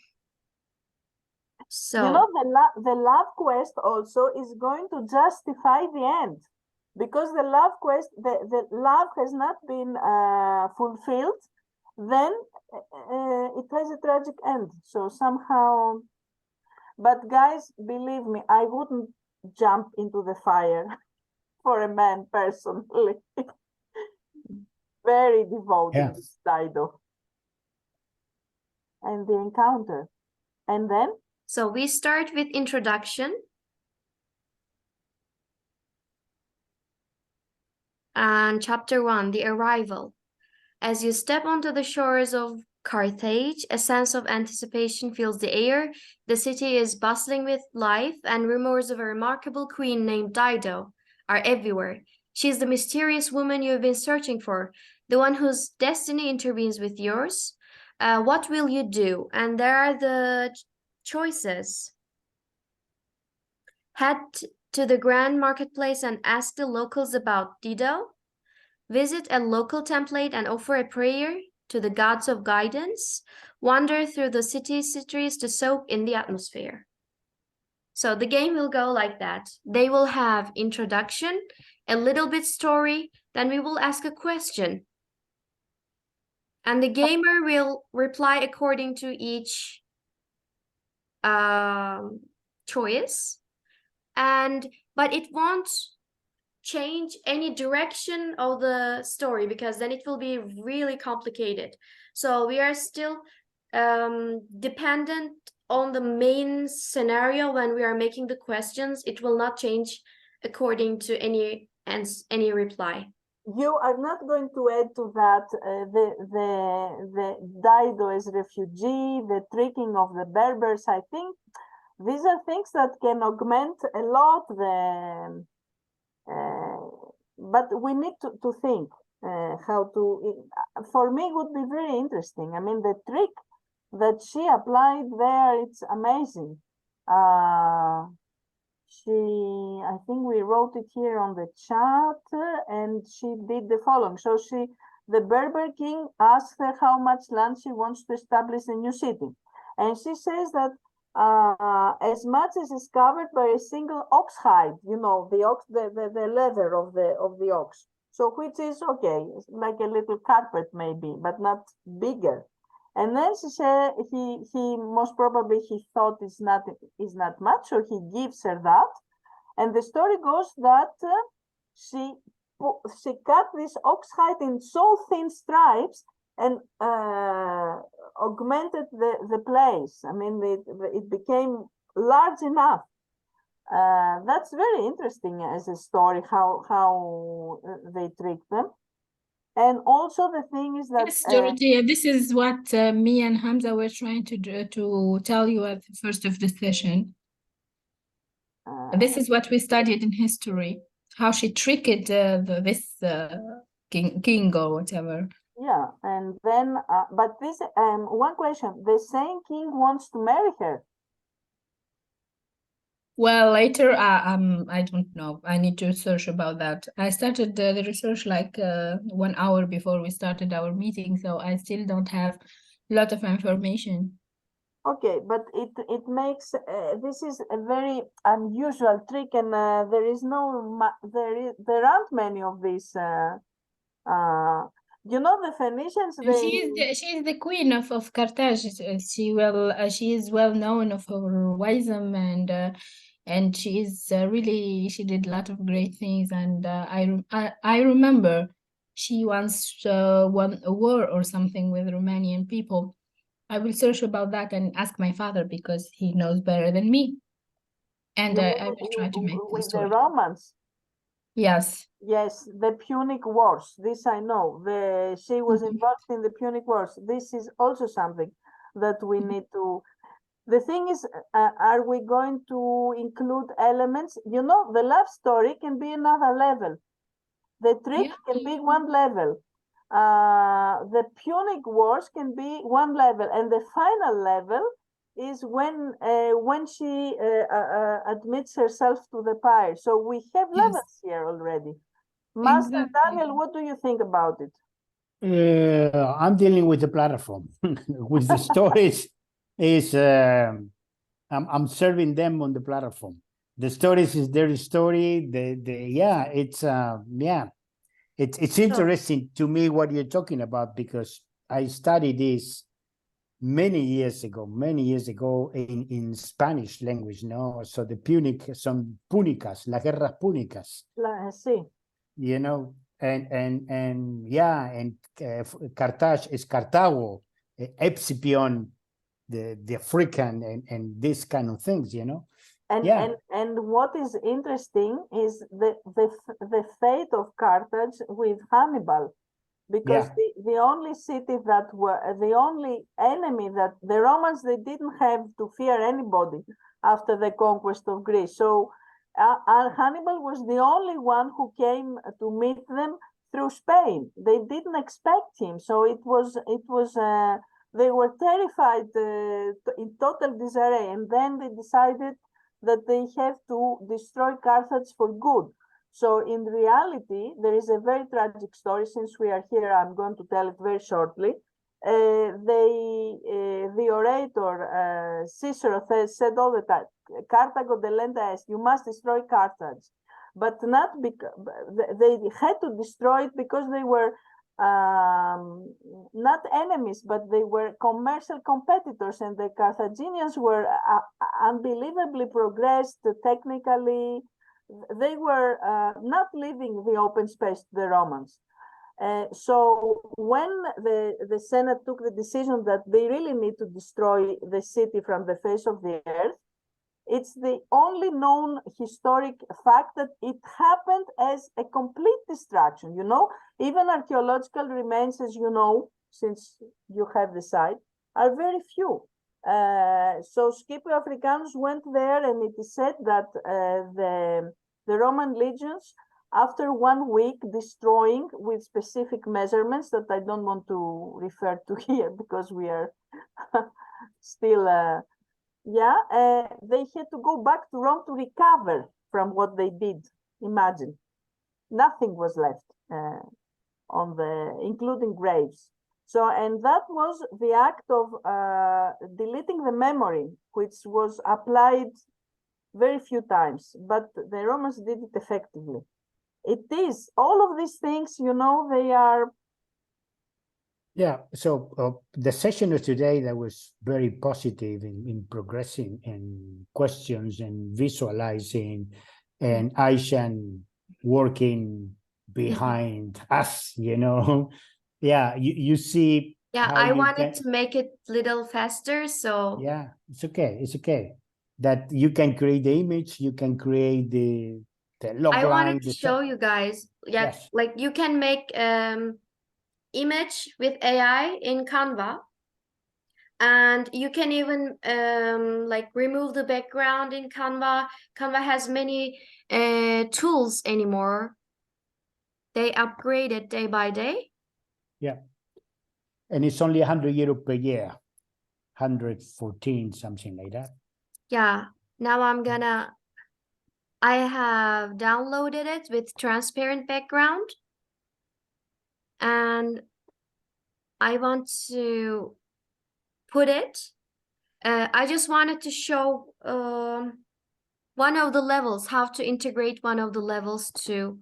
Speaker 1: So,
Speaker 5: you know, the love quest also is going to justify the end, because the love quest, the love has not been fulfilled, then it has a tragic end. So somehow, but guys, believe me, I wouldn't jump into the fire for a man personally. very devoted
Speaker 2: Yeah.
Speaker 5: to Dido and the encounter. And then?
Speaker 1: So we start with introduction. And chapter 1, the arrival. As you step onto the shores of Carthage, a sense of anticipation fills the air. The city is bustling with life, and rumors of a remarkable queen named Dido are everywhere. She is the mysterious woman you have been searching for, the one whose destiny intervenes with yours. What will you do? And there are the choices. Head to the grand marketplace and ask the locals about Dido. Visit a local template and offer a prayer to the gods of guidance. Wander through the city's streets to soak in the atmosphere. So the game will go like that. They will have introduction, a little bit story, then we will ask a question. And the gamer will reply according to each choice. But it won't change any direction of the story, because then it will be really complicated. So we are still dependent on the main scenario when we are making the questions. It will not change according to any reply.
Speaker 5: You are not going to add to that the Dido as refugee, the tricking of the Berbers. I think these are things that can augment a lot the but we need to think how to, for me, it would be very interesting. I mean, the trick that she applied there, it's amazing. I think we wrote it here on the chat, and she did the following. So the Berber king asked her how much land she wants to establish a new city. And she says that as much as is covered by a single ox hide, the leather of the ox. So which is okay, like a little carpet maybe, but not bigger. And then she said he most probably he thought is not much, so he gives her that. And the story goes that she cut this ox hide in so thin stripes and augmented the place. I mean, it became large enough. That's very interesting as a story, how they trick them. And also the thing is that...
Speaker 3: Yes, Dorothea, this is what me and Hamza were trying to tell you at the first of the session. This is what we studied in history, how she tricked this king or whatever.
Speaker 5: Yeah, and then, but this, one question, the same king wants to marry her.
Speaker 3: Well, later, I don't know. I need to search about that. I started the research like 1 hour before we started our meeting, so I still don't have a lot of information.
Speaker 5: Okay, but it makes this is a very unusual trick, and there aren't many of these. The Phoenicians.
Speaker 3: She is the queen of Carthage. She is well known of her wisdom, and she is really, she did a lot of great things. And I remember she once won a war or something with Romanian people. I will search about that and ask my father because he knows better than me. And I will try to make
Speaker 5: with
Speaker 3: story.
Speaker 5: the Romans.
Speaker 3: Yes.
Speaker 5: Yes, the Punic Wars. This I know. She was involved in the Punic Wars. This is also something that we need to. The thing is, are we going to include elements? The love story can be another level. The trick can be one level. The Punic Wars can be one level, and the final level is when she admits herself to the pyre. So we have levels here already. Master Daniel, what do you think about it?
Speaker 2: I'm dealing with the platform. With the stories is I'm serving them on the platform. The stories is their story. It's interesting to me what you're talking about, because I studied this many years ago in Spanish language, no? So some Punicas, las guerras Punicas.
Speaker 5: Sí.
Speaker 2: and yeah, and Carthage is Cartago, Epsipion, the African, and this kind of things, you know.
Speaker 5: And,
Speaker 2: Yeah.
Speaker 5: and what is interesting is the fate of Carthage with Hannibal, because the only city that were the only enemy that the Romans, they didn't have to fear anybody after the conquest of Greece. So Hannibal was the only one who came to meet them through Spain. They didn't expect him, so it was they were terrified, in total disarray, and then they decided that they have to destroy Carthage for good. So in reality, there is a very tragic story. Since we are here, I'm going to tell it very shortly. The orator Cicero said all the time, Carthago delenda est, you must destroy Carthage. But not because they had to destroy it because they were not enemies, but they were commercial competitors, and the Carthaginians were unbelievably progressed technically. They were not leaving the open space to the Romans. So when the Senate took the decision that they really need to destroy the city from the face of the earth, it's the only known historic fact that it happened as a complete destruction. You know, even archaeological remains, as you know, since you have the site, are very few. So Scipio Africanus went there, and it is said that the Roman legions, after 1 week destroying with specific measurements that I don't want to refer to here because we are still, they had to go back to Rome to recover from what they did. Imagine, nothing was left including graves. So, and that was the act of deleting the memory, which was applied very few times, but the Romans did it effectively. It is, all of these things, you know, they are...
Speaker 2: Yeah, so the session of today, that was very positive in progressing and questions and visualizing, and Aishan working behind us, you know. Yeah, you see.
Speaker 1: Yeah,
Speaker 2: how
Speaker 1: I
Speaker 2: you
Speaker 1: wanted
Speaker 2: can...
Speaker 1: to make it a little faster, so...
Speaker 2: Yeah, it's okay, it's okay. That you can create the image, you can create the log
Speaker 1: I
Speaker 2: line.
Speaker 1: wanted to show you guys,
Speaker 2: Yes.
Speaker 1: like you can make image with AI in Canva, and you can even like remove the background in Canva. Canva has many tools anymore. They upgrade it day by day.
Speaker 2: Yeah, and it's only 100 euro per year, 114, something like that.
Speaker 1: Yeah, now I have downloaded it with transparent background, and I want to put it. I just wanted to show one of the levels, how to integrate one of the levels to,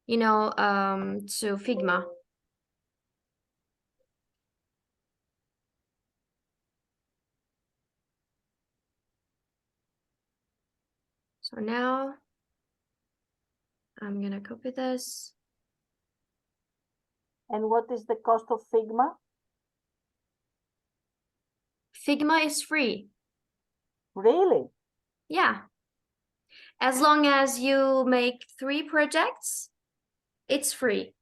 Speaker 1: you know, to Figma. So now I'm gonna copy this.
Speaker 5: And what is the cost of Figma?
Speaker 1: Figma is free.
Speaker 5: Really?
Speaker 1: Yeah. As long as you make 3 projects, it's free.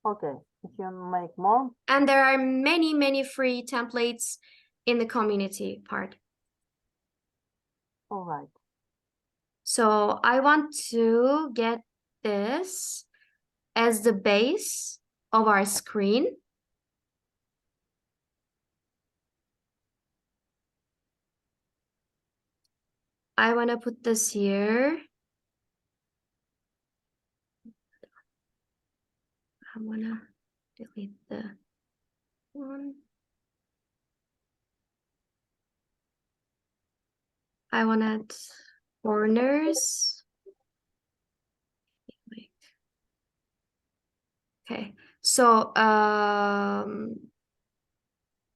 Speaker 5: Okay, if you make more.
Speaker 1: And there are many, many free templates in the community part.
Speaker 5: All right.
Speaker 1: So I want to get this as the base of our screen. I want to put this here. I want to delete the one. I wanted corners. Okay, so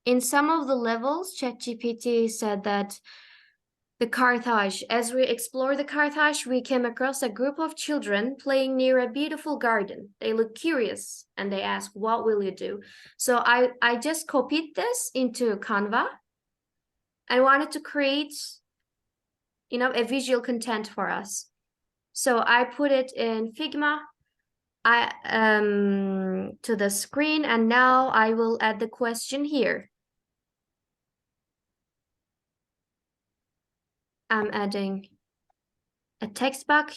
Speaker 1: in some of the levels, ChatGPT said that The Carthage. As we explore the Carthage, we came across a group of children playing near a beautiful garden. They look curious and they ask, "What will you do?" So I just copied this into Canva. I wanted to create, a visual content for us. So I put it in Figma to the screen, and now I will add the question here. I'm adding a text box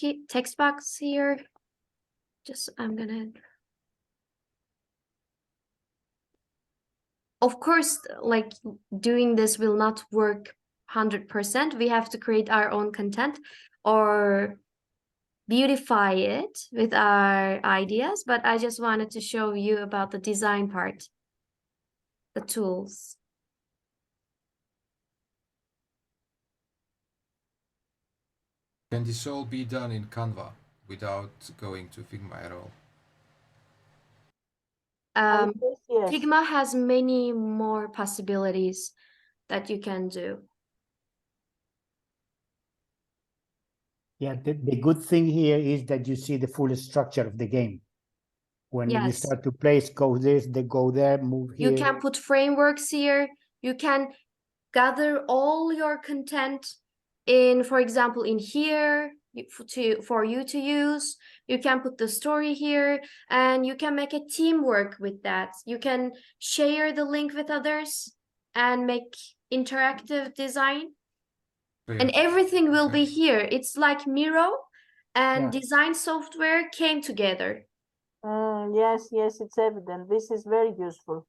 Speaker 1: here. I'm gonna. Of course, like doing this will not work 100%. We have to create our own content or beautify it with our ideas, but I just wanted to show you about the design part, the tools.
Speaker 6: Can this all be done in Canva without going to Figma at all?
Speaker 5: Yes.
Speaker 1: Figma has many more possibilities that you can do.
Speaker 2: Yeah, the good thing here is that you see the full structure of the game. When you
Speaker 1: Yes.
Speaker 2: start to play, go this, they go there, move here.
Speaker 1: You can put frameworks here. You can gather all your content in, for example, in here for you to use. You can put the story here, and you can make a teamwork with that. You can share the link with others and make interactive design. And everything will be here. It's like Miro and design software came together.
Speaker 5: Yes, it's evident. This is very useful.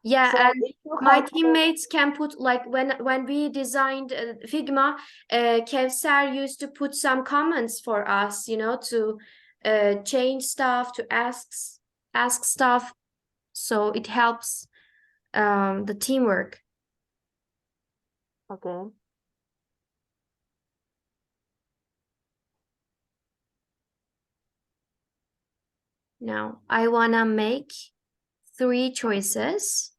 Speaker 1: Yeah,
Speaker 5: So
Speaker 1: and my teammates can put, like, when we designed Figma, Kevser used to put some comments for us, to change stuff, to ask stuff. So it helps the teamwork.
Speaker 5: Okay.
Speaker 1: Now I wanna make 3 choices.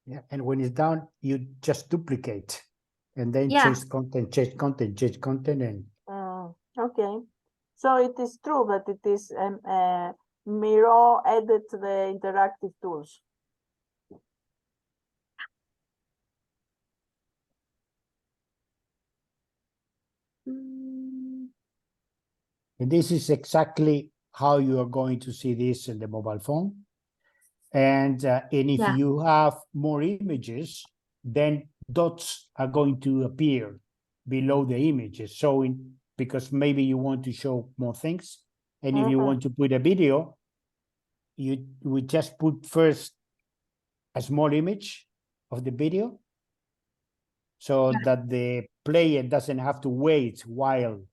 Speaker 2: Yeah, and when it's done, you just duplicate and then
Speaker 1: Yeah.
Speaker 2: change content, and
Speaker 5: Okay. So it is true that it is Miro added to the interactive tools.
Speaker 2: and this is exactly how you are going to see this in the mobile phone. And if
Speaker 1: Yeah.
Speaker 2: you have more images, then dots are going to appear below the images, showing, because maybe you want to show more things. And if you want to put a video, you would just put first a small image of the video, so that the player doesn't have to wait while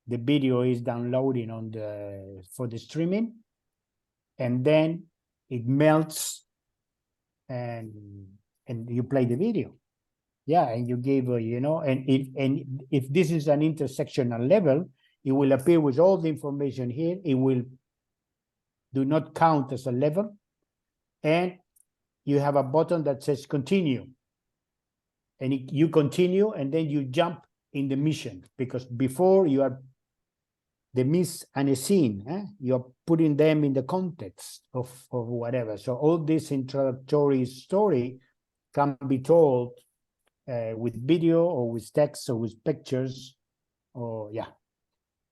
Speaker 2: the video is downloading for the streaming, and then it melts and you play the video. Yeah, and you give and if this is an intersectional level, it will appear with all the information here. It will do not count as a level, and you have a button that says continue, and you continue, and then you jump in the mission, because before you are the miss and a scene, you're putting them in the context of whatever. So all this introductory story can be told with video or with text or with pictures, or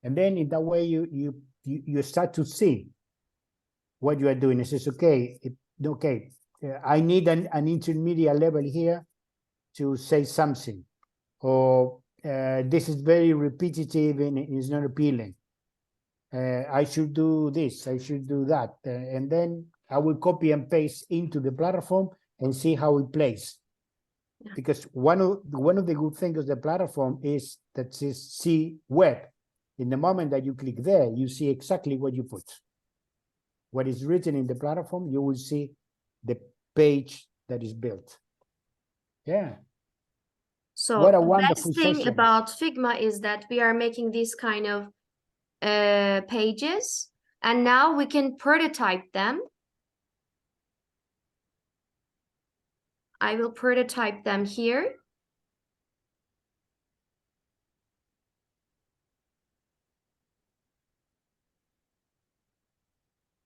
Speaker 2: and then in that way you start to see what you are doing. It says, okay, I need an intermediate level here to say something, or this is very repetitive and it's not appealing. I should do this, I should do that, and then I will copy and paste into the platform and see how it plays. Because one of the good things of the platform is that says see web. In the moment that you click there, you see exactly what you put. What is written in the platform, you will see the page that is built. Yeah.
Speaker 1: So
Speaker 2: what a
Speaker 1: the
Speaker 2: wonderful
Speaker 1: best thing
Speaker 2: session.
Speaker 1: about Figma is that we are making these kind of pages, and now we can prototype them I will prototype them here.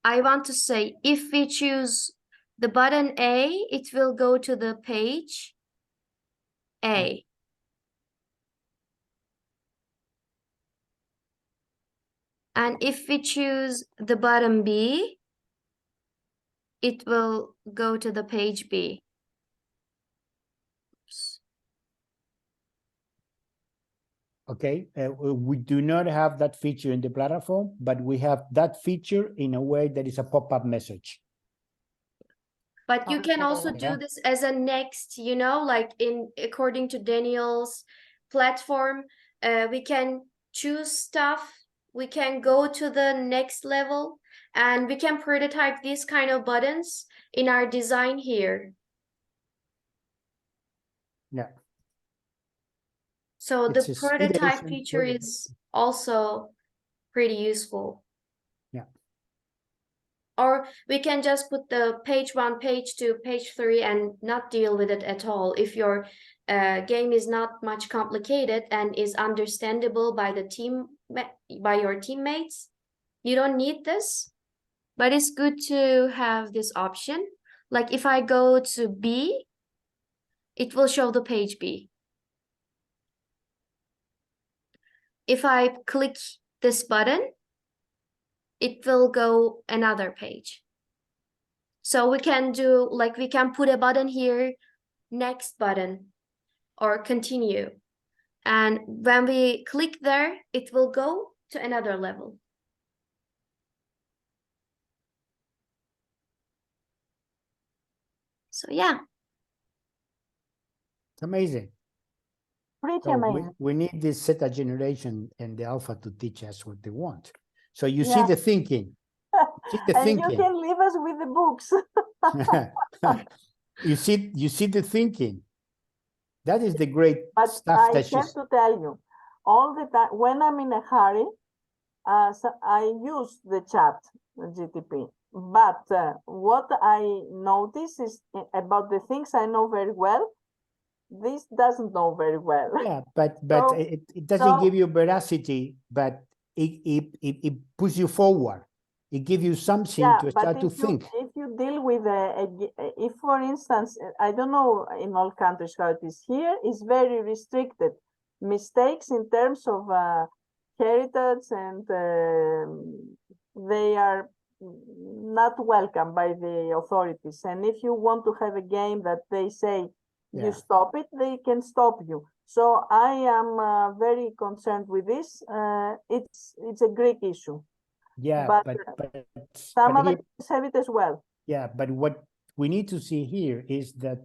Speaker 1: I want to say if we choose the button A, it will go to the page A. And if we choose the button B, it will go to the page B. Oops.
Speaker 2: Okay, we do not have that feature in the platform, but we have that feature in a way that is a pop-up message.
Speaker 1: But you can also
Speaker 2: Yeah.
Speaker 1: do this as a next, you know, like according to Daniel's platform, we can choose stuff, we can go to the next level, and we can prototype these kind of buttons in our design here.
Speaker 2: Yeah.
Speaker 1: So
Speaker 2: It's
Speaker 1: the
Speaker 2: a
Speaker 1: prototype
Speaker 2: iteration
Speaker 1: feature
Speaker 2: for-
Speaker 1: is also pretty useful.
Speaker 2: Yeah.
Speaker 1: Or we can just put the page 1, page 2, page 3 and not deal with it at all. If your game is not much complicated and is understandable by your teammates, you don't need this. But it's good to have this option. Like if I go to B, it will show the page B. If I click this button, it will go another page. So we can do, like, we can put a button here, next button, or continue. And when we click there, it will go to another level. So yeah.
Speaker 2: It's amazing.
Speaker 5: Pretty
Speaker 2: So
Speaker 5: amazing.
Speaker 2: we need this Zeta generation and the alpha to teach us what they want. So you see
Speaker 5: Yeah.
Speaker 2: the thinking. See the
Speaker 5: And
Speaker 2: thinking.
Speaker 5: you can leave us with the books.
Speaker 2: you see the thinking. That is the great
Speaker 5: But
Speaker 2: stuff
Speaker 5: I
Speaker 2: that
Speaker 5: have
Speaker 2: she's
Speaker 5: to tell you, all the time when I'm in a hurry, so I use the chat GTP. But what I notice is about the things I know very well, this doesn't know very well.
Speaker 2: yeah, but
Speaker 5: So-
Speaker 2: it doesn't
Speaker 5: so-
Speaker 2: give you veracity, but it puts you forward. It gives you something
Speaker 5: Yeah,
Speaker 2: to
Speaker 5: but
Speaker 2: start to
Speaker 5: if you
Speaker 2: think.
Speaker 5: if you deal with if for instance, I don't know in all countries how it is here, is very restricted. Mistakes in terms of heritage and they are not welcome by the authorities. And if you want to have a game that they say
Speaker 2: Yeah.
Speaker 5: you stop it, they can stop you. So I am very concerned with this. It's a Greek issue.
Speaker 2: Yeah,
Speaker 5: but some
Speaker 2: but
Speaker 5: other
Speaker 2: here,
Speaker 5: countries have it as well.
Speaker 2: yeah, but what we need to see here is that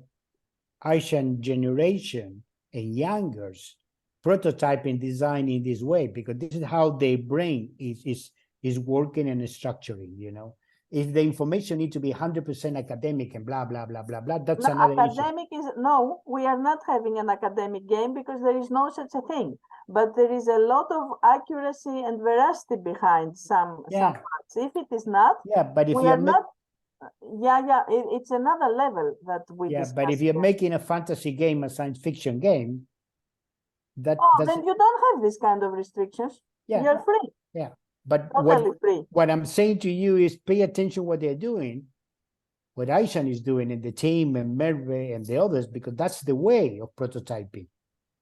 Speaker 2: Asian generation and youngers prototyping design in this way, because this is how their brain is working and structuring, you know. If the information need to be 100% academic and blah blah blah blah blah, that's
Speaker 5: No,
Speaker 2: another issue.
Speaker 5: academic is no, we are not having an academic game because there is no such a thing. But there is a lot of accuracy and veracity behind some
Speaker 2: Yeah.
Speaker 5: parts. If it is not,
Speaker 2: Yeah, but if
Speaker 5: we
Speaker 2: you're
Speaker 5: are not. Yeah, it's another level that we
Speaker 2: yeah,
Speaker 5: discuss
Speaker 2: but if you're
Speaker 5: here.
Speaker 2: making a fantasy game, a science fiction game, that
Speaker 5: Oh,
Speaker 2: doesn't.
Speaker 5: then you don't have this kind of restrictions.
Speaker 2: Yeah.
Speaker 5: You're free.
Speaker 2: Yeah, but
Speaker 5: Totally free.
Speaker 2: what I'm saying to you is pay attention what they're doing, what Aishan is doing in the team and Merve and the others, because that's the way of prototyping.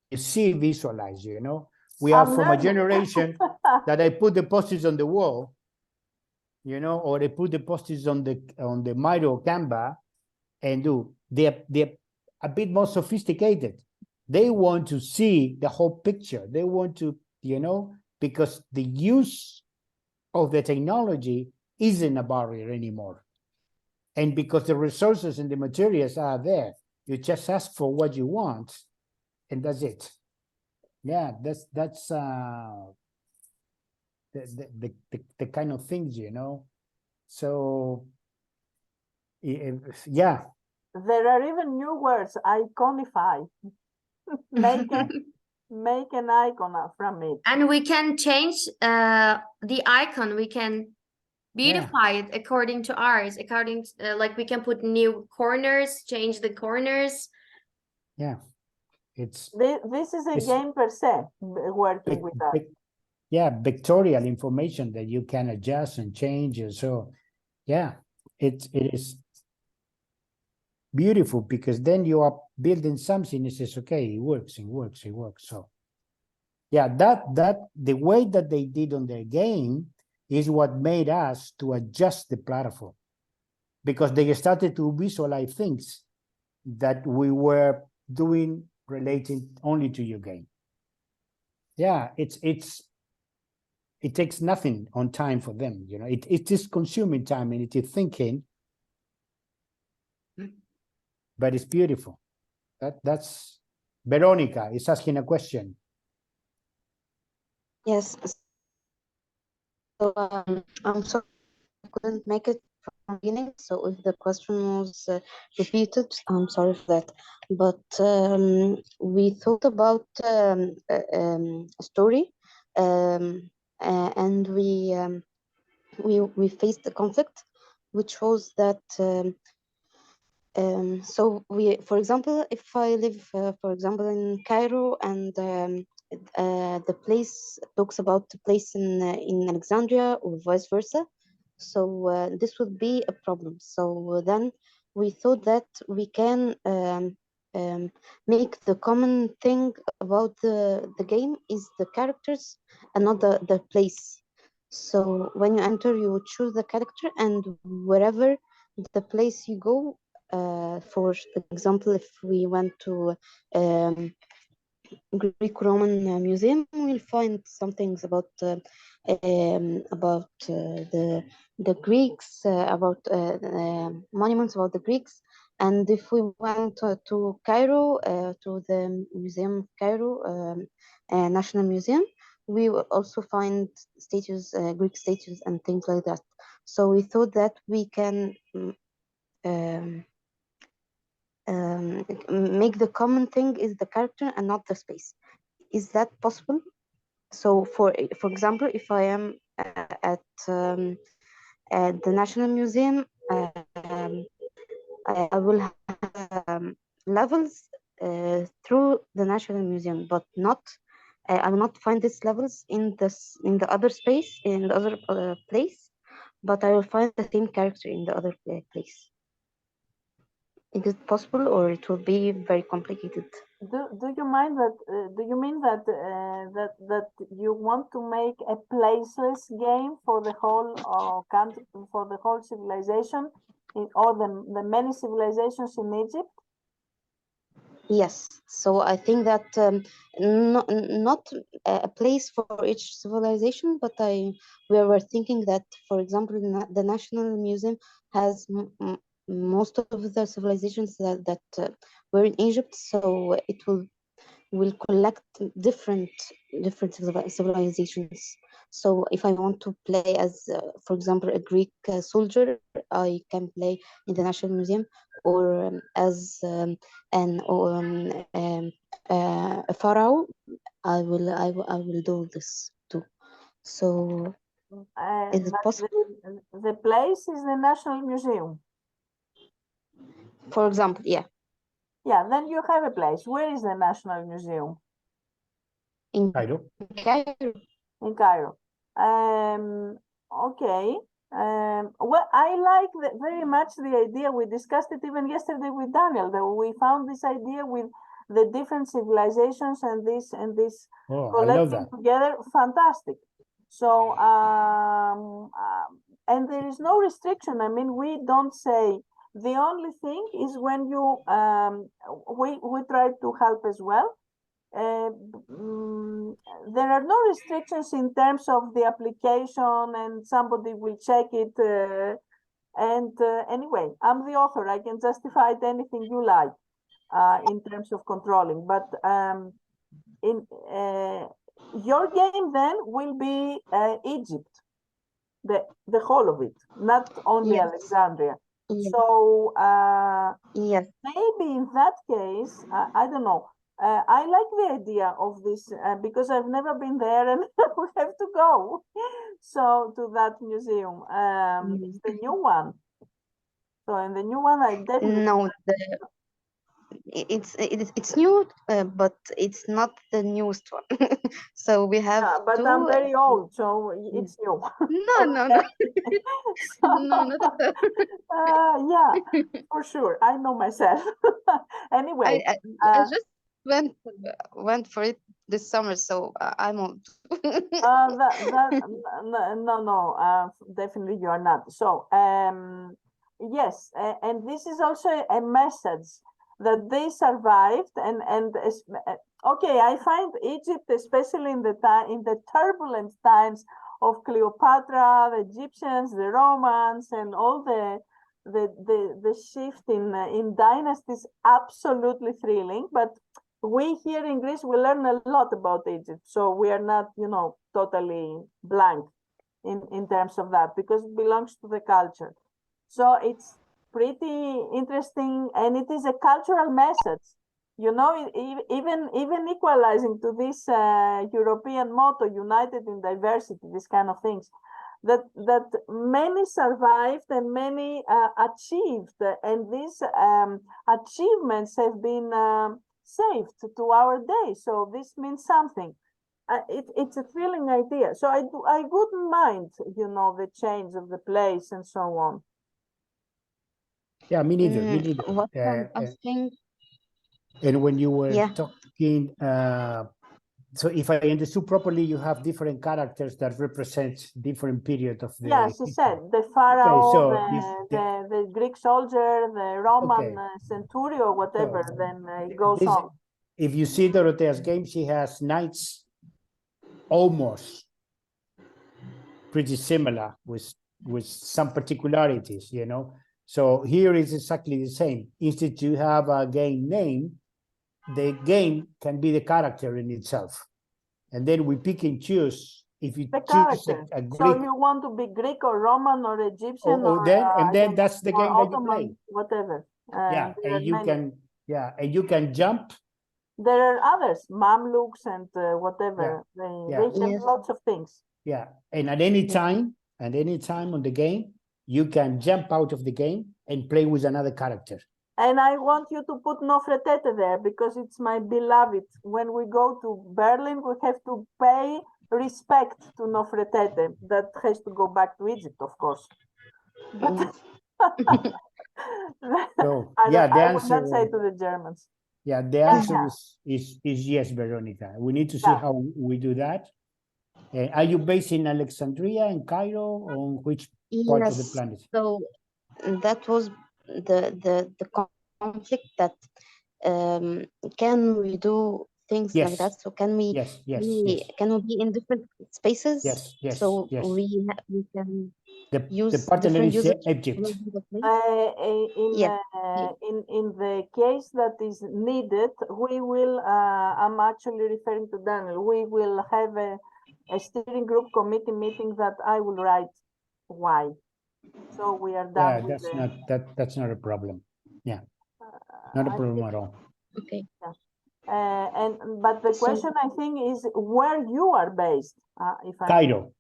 Speaker 2: You see, visualize, you know. We are
Speaker 5: I'm
Speaker 2: from a
Speaker 5: learning.
Speaker 2: generation that I put the posters on the wall, you know, or they put the posters on the Miro Canva and do. They're a bit more sophisticated. They want to see the whole picture. They want to, you know, because the use of the technology isn't a barrier anymore. And because the resources and the materials are there, you just ask for what you want, and that's it. Yeah, that's the kind of things, you know. So yeah.
Speaker 5: There are even new words, iconify. Make an icon from it.
Speaker 1: And we can change the icon. We can beautified according to ours, according to, like we can put new corners, change the corners.
Speaker 2: Yeah, it's
Speaker 5: This is a
Speaker 2: It's-
Speaker 5: game per se, working
Speaker 2: vic-
Speaker 5: with that.
Speaker 2: vic- yeah, vectorial information that you can adjust and change. And so, yeah, it is beautiful because then you are building something. It says, okay, it works, it works, it works. So, yeah, that the way that they did on their game is what made us to adjust the platform, because they started to visualize things that we were doing related only to your game. Yeah, it takes nothing on time for them, you know. It is consuming time and it is thinking, but it's beautiful. That's Veronica is asking a question.
Speaker 9: Yes. So I'm sorry I couldn't make it from the beginning. So if the question was repeated, I'm sorry for that. But we thought about a story, and we faced the conflict, which was that. So we, for example, if I live, for example, in Cairo, and the place talks about the place in Alexandria or vice versa, so this would be a problem. So then we thought that we can make the common thing about the game is the characters and not the place. So when you enter, you choose the character, and wherever the place you go, for example, if we went to Greek Roman museum, we'll find some things about the Greeks, about monuments about the Greeks. And if we went to Cairo, to the Museum of Cairo, National Museum, we will also find statues, Greek statues and things like that. So we thought that we can make the common thing is the character and not the space. Is that possible? So for example, if I am at the National Museum, I will have levels through the National Museum, but not I will not find these levels in the other space, in the other place, but I will find the same character in the other place. Is it possible, or it will be very complicated?
Speaker 5: Do you mind that? Do you mean that that you want to make a placeless game for the whole country, for the whole civilization, or the many civilizations in Egypt?
Speaker 9: Yes. So I think that not a place for each civilization, but we were thinking that, for example, the National Museum has most of the civilizations that were in Egypt, so it will collect different civilizations. So if I want to play as, for example, a Greek soldier, I can play in the National Museum, or as a pharaoh. I will do this too. So is it
Speaker 5: But
Speaker 9: possible?
Speaker 5: the place is the National Museum.
Speaker 9: For example, yeah,
Speaker 5: Yeah, then you have a place. Where is the National Museum?
Speaker 9: in
Speaker 2: Cairo.
Speaker 9: Cairo.
Speaker 5: In Cairo. Okay. Well, I like very much the idea. We discussed it even yesterday with Daniel. That we found this idea with the different civilizations and this
Speaker 2: Oh, I love
Speaker 5: collecting
Speaker 2: that.
Speaker 5: together. Fantastic. So and there is no restriction. I mean, we don't say. The only thing is when you we try to help as well. There are no restrictions in terms of the application, and somebody will check it. Anyway, I'm the author. I can justify it anything you like in terms of controlling. But in your game then will be Egypt, the whole of it, not only
Speaker 9: Yes.
Speaker 5: Alexandria.
Speaker 9: Yes.
Speaker 5: So
Speaker 9: Yes.
Speaker 5: maybe in that case, I don't know. I like the idea of this because I've never been there and we have to go. So to that museum, it's the new one. So in the new one, I definitely
Speaker 9: No, it's new, but it's not the newest one. So we have
Speaker 5: but
Speaker 9: two.
Speaker 5: I'm very old, so it's new.
Speaker 9: No, no, no,
Speaker 5: So,
Speaker 9: no, not at all.
Speaker 5: yeah, for sure. I know myself. Anyway,
Speaker 9: I just went for it this summer, so I'm old.
Speaker 5: no, definitely you are not. So, yes, and this is also a message that they survived, okay, I find Egypt, especially in the turbulent times of Cleopatra, the Egyptians, the Romans, and all the shift in dynasties, absolutely thrilling. But we here in Greece, we learn a lot about Egypt, so we are not, totally blank in terms of that, because it belongs to the culture. So it's pretty interesting, and it is a cultural message. Even equalizing to this European motto, united in diversity, these kind of things, that many survived and many achieved, and these achievements have been saved to our day. So this means something. It's a thrilling idea. So I wouldn't mind, the change of the place and so on.
Speaker 2: Yeah, me neither. Me neither.
Speaker 9: What I'm asking,
Speaker 2: And when you were
Speaker 9: yeah,
Speaker 2: talking, so if I understood properly, you have different characters that represent different period of the.
Speaker 5: Yeah, she said the pharaoh, the Greek soldier, the Roman centurion, or whatever.
Speaker 2: So
Speaker 5: then it goes on.
Speaker 2: If you see Dorothea's game, she has knights almost pretty similar with some particularities, So here is exactly the same. Instead to have a game name, the game can be the character in itself. And then we pick and choose. If you choose a Greek,
Speaker 5: so you want to be Greek or Roman or Egyptian,
Speaker 2: then that's the game that you play.
Speaker 5: Whatever.
Speaker 2: And you can jump.
Speaker 5: There are others, Mamluks and whatever. They have lots of things.
Speaker 2: Yeah, and at any time on the game, you can jump out of the game and play with another character.
Speaker 5: And I want you to put Nofretete there because it's my beloved. When we go to Berlin, we have to pay respect to Nofretete. That has to go back to Egypt, of course. But
Speaker 2: so,
Speaker 5: I would not say to the Germans.
Speaker 2: Yeah, the answer is yes, Veronica. We need to see how we do that. Are you based in Alexandria and Cairo, or on which part of the planet?
Speaker 9: So that was the conflict that can we do things like that? So can we can we be in different spaces?
Speaker 2: Yes.
Speaker 9: So we can use
Speaker 2: the partner
Speaker 9: different
Speaker 2: is
Speaker 9: users.
Speaker 2: Egypt.
Speaker 5: In the case that is needed, we will. I'm actually referring to Daniel. We will have a steering group committee meeting that I will write why. So we are done.
Speaker 2: That's not a problem. Yeah, not a problem at all.
Speaker 9: Okay.
Speaker 5: But the question I think is where you are based.
Speaker 2: Cairo.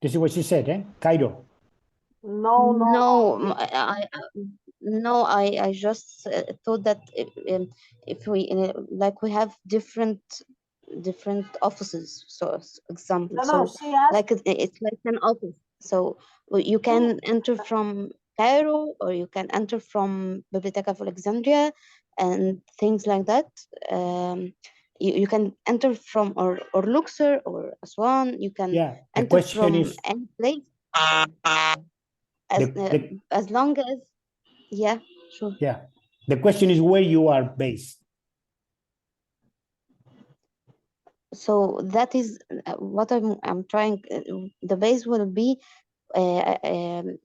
Speaker 2: This is what she said, eh? Cairo.
Speaker 9: No. I just thought that if we like we have different offices. So example, like it's like an office. So you can enter from Cairo, or you can enter from Biblioteca of Alexandria and things like that. You can enter from or Luxor or Aswan. You can enter from any place. As long as, sure.
Speaker 2: Yeah, the question is where you are based.
Speaker 9: So that is what I'm trying. The base will be will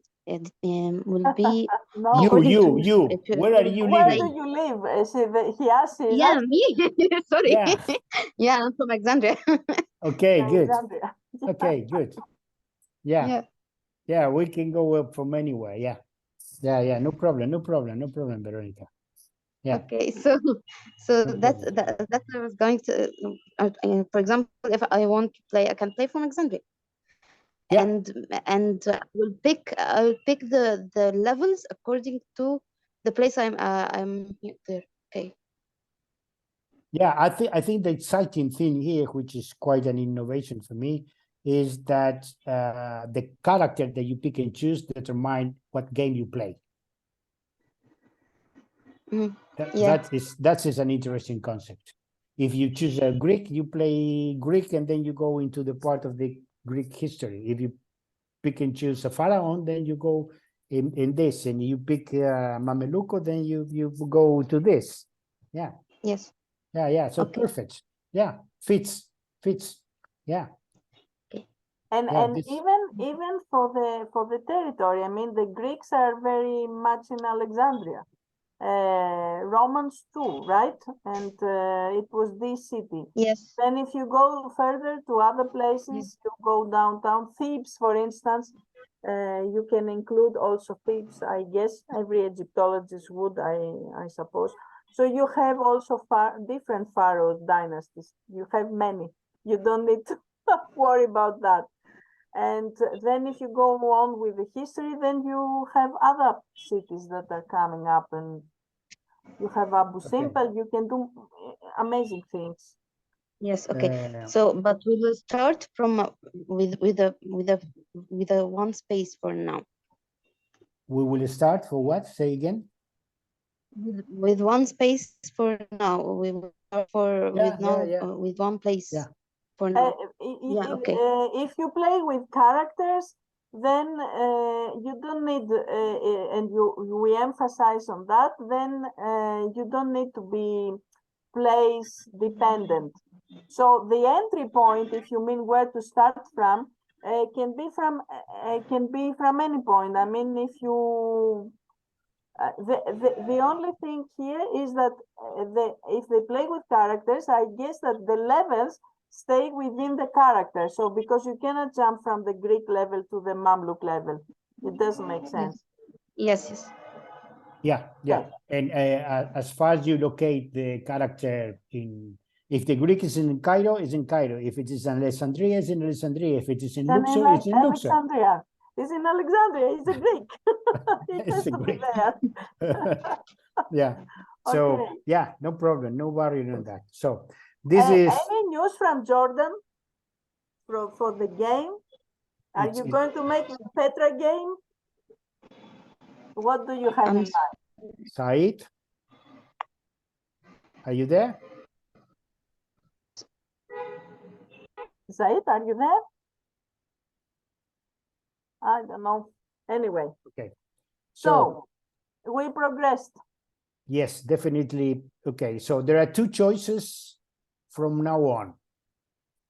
Speaker 9: be
Speaker 2: you. Where are you living?
Speaker 5: Where do you live? He asked.
Speaker 9: Yeah, me. Sorry. Yeah, I'm from Alexandria.
Speaker 2: Okay, good. Okay, good. Yeah, we can go up from anywhere. Yeah, no problem, Veronica. Yeah.
Speaker 9: Okay, so that's
Speaker 2: problem.
Speaker 9: that I was going to. For example, if I want to play, I can play from Alexandria,
Speaker 2: Yeah.
Speaker 9: and I'll pick the levels according to the place I'm there. Okay.
Speaker 2: Yeah, I think the exciting thing here, which is quite an innovation for me, is that the character that you pick and choose determine what game you play.
Speaker 9: Mhm.
Speaker 2: Yeah. That is an interesting concept. If you choose a Greek, you play Greek, and then you go into the part of the Greek history. If you pick and choose a pharaoh, then you go in this, and you pick Mameluco, then you go to this. Yeah.
Speaker 9: Yes.
Speaker 2: Yeah. So
Speaker 9: Okay.
Speaker 2: perfect. Yeah, fits. Yeah.
Speaker 5: And
Speaker 2: Yeah,
Speaker 5: even for the territory, I mean, the Greeks are very much in Alexandria. Romans too, right? And it was this city.
Speaker 9: Yes.
Speaker 5: Then if you go further to other places, you go downtown. Thebes, for instance, you can include also Thebes, I guess. Every Egyptologist would, I suppose. So you have also different pharaoh dynasties. You have many. You don't need to worry about that. And then if you go on with the history, then you have other cities that are coming up, and you have Abu Simbel. You can do amazing things.
Speaker 9: Yes. Okay. So, but we will start from with a one space for now.
Speaker 2: We will start for what? Say again.
Speaker 9: With one space for now. We will start with one place.
Speaker 2: Yeah.
Speaker 9: For now. Okay.
Speaker 5: If you play with characters, then you don't need, and we emphasize on that, then you don't need to be place dependent. So the entry point, if you mean where to start from, can be from any point. I mean, if you the only thing here is that if they play with characters, I guess that the levels stay within the character. So because you cannot jump from the Greek level to the Mamluk level, it doesn't make sense.
Speaker 9: Yes.
Speaker 2: Yeah. And as far as you locate the character if the Greek is in Cairo, it's in Cairo. If it is in Alexandria, it's in Alexandria. If it is in Luxor, it's in Luxor.
Speaker 5: Alexandria. It's in Alexandria. It's a Greek.
Speaker 2: It's a Greek.
Speaker 5: There.
Speaker 2: Yeah. So
Speaker 5: Okay.
Speaker 2: yeah, no problem. No worry on that. So this is
Speaker 5: any news from Jordan for the game? Are you going to make Petra game? What do you have in mind?
Speaker 2: Said, are you there?
Speaker 5: Said, are you there? I don't know. Anyway.
Speaker 2: Okay.
Speaker 5: So we progressed.
Speaker 2: Yes, definitely. Okay. So there are two choices from now on.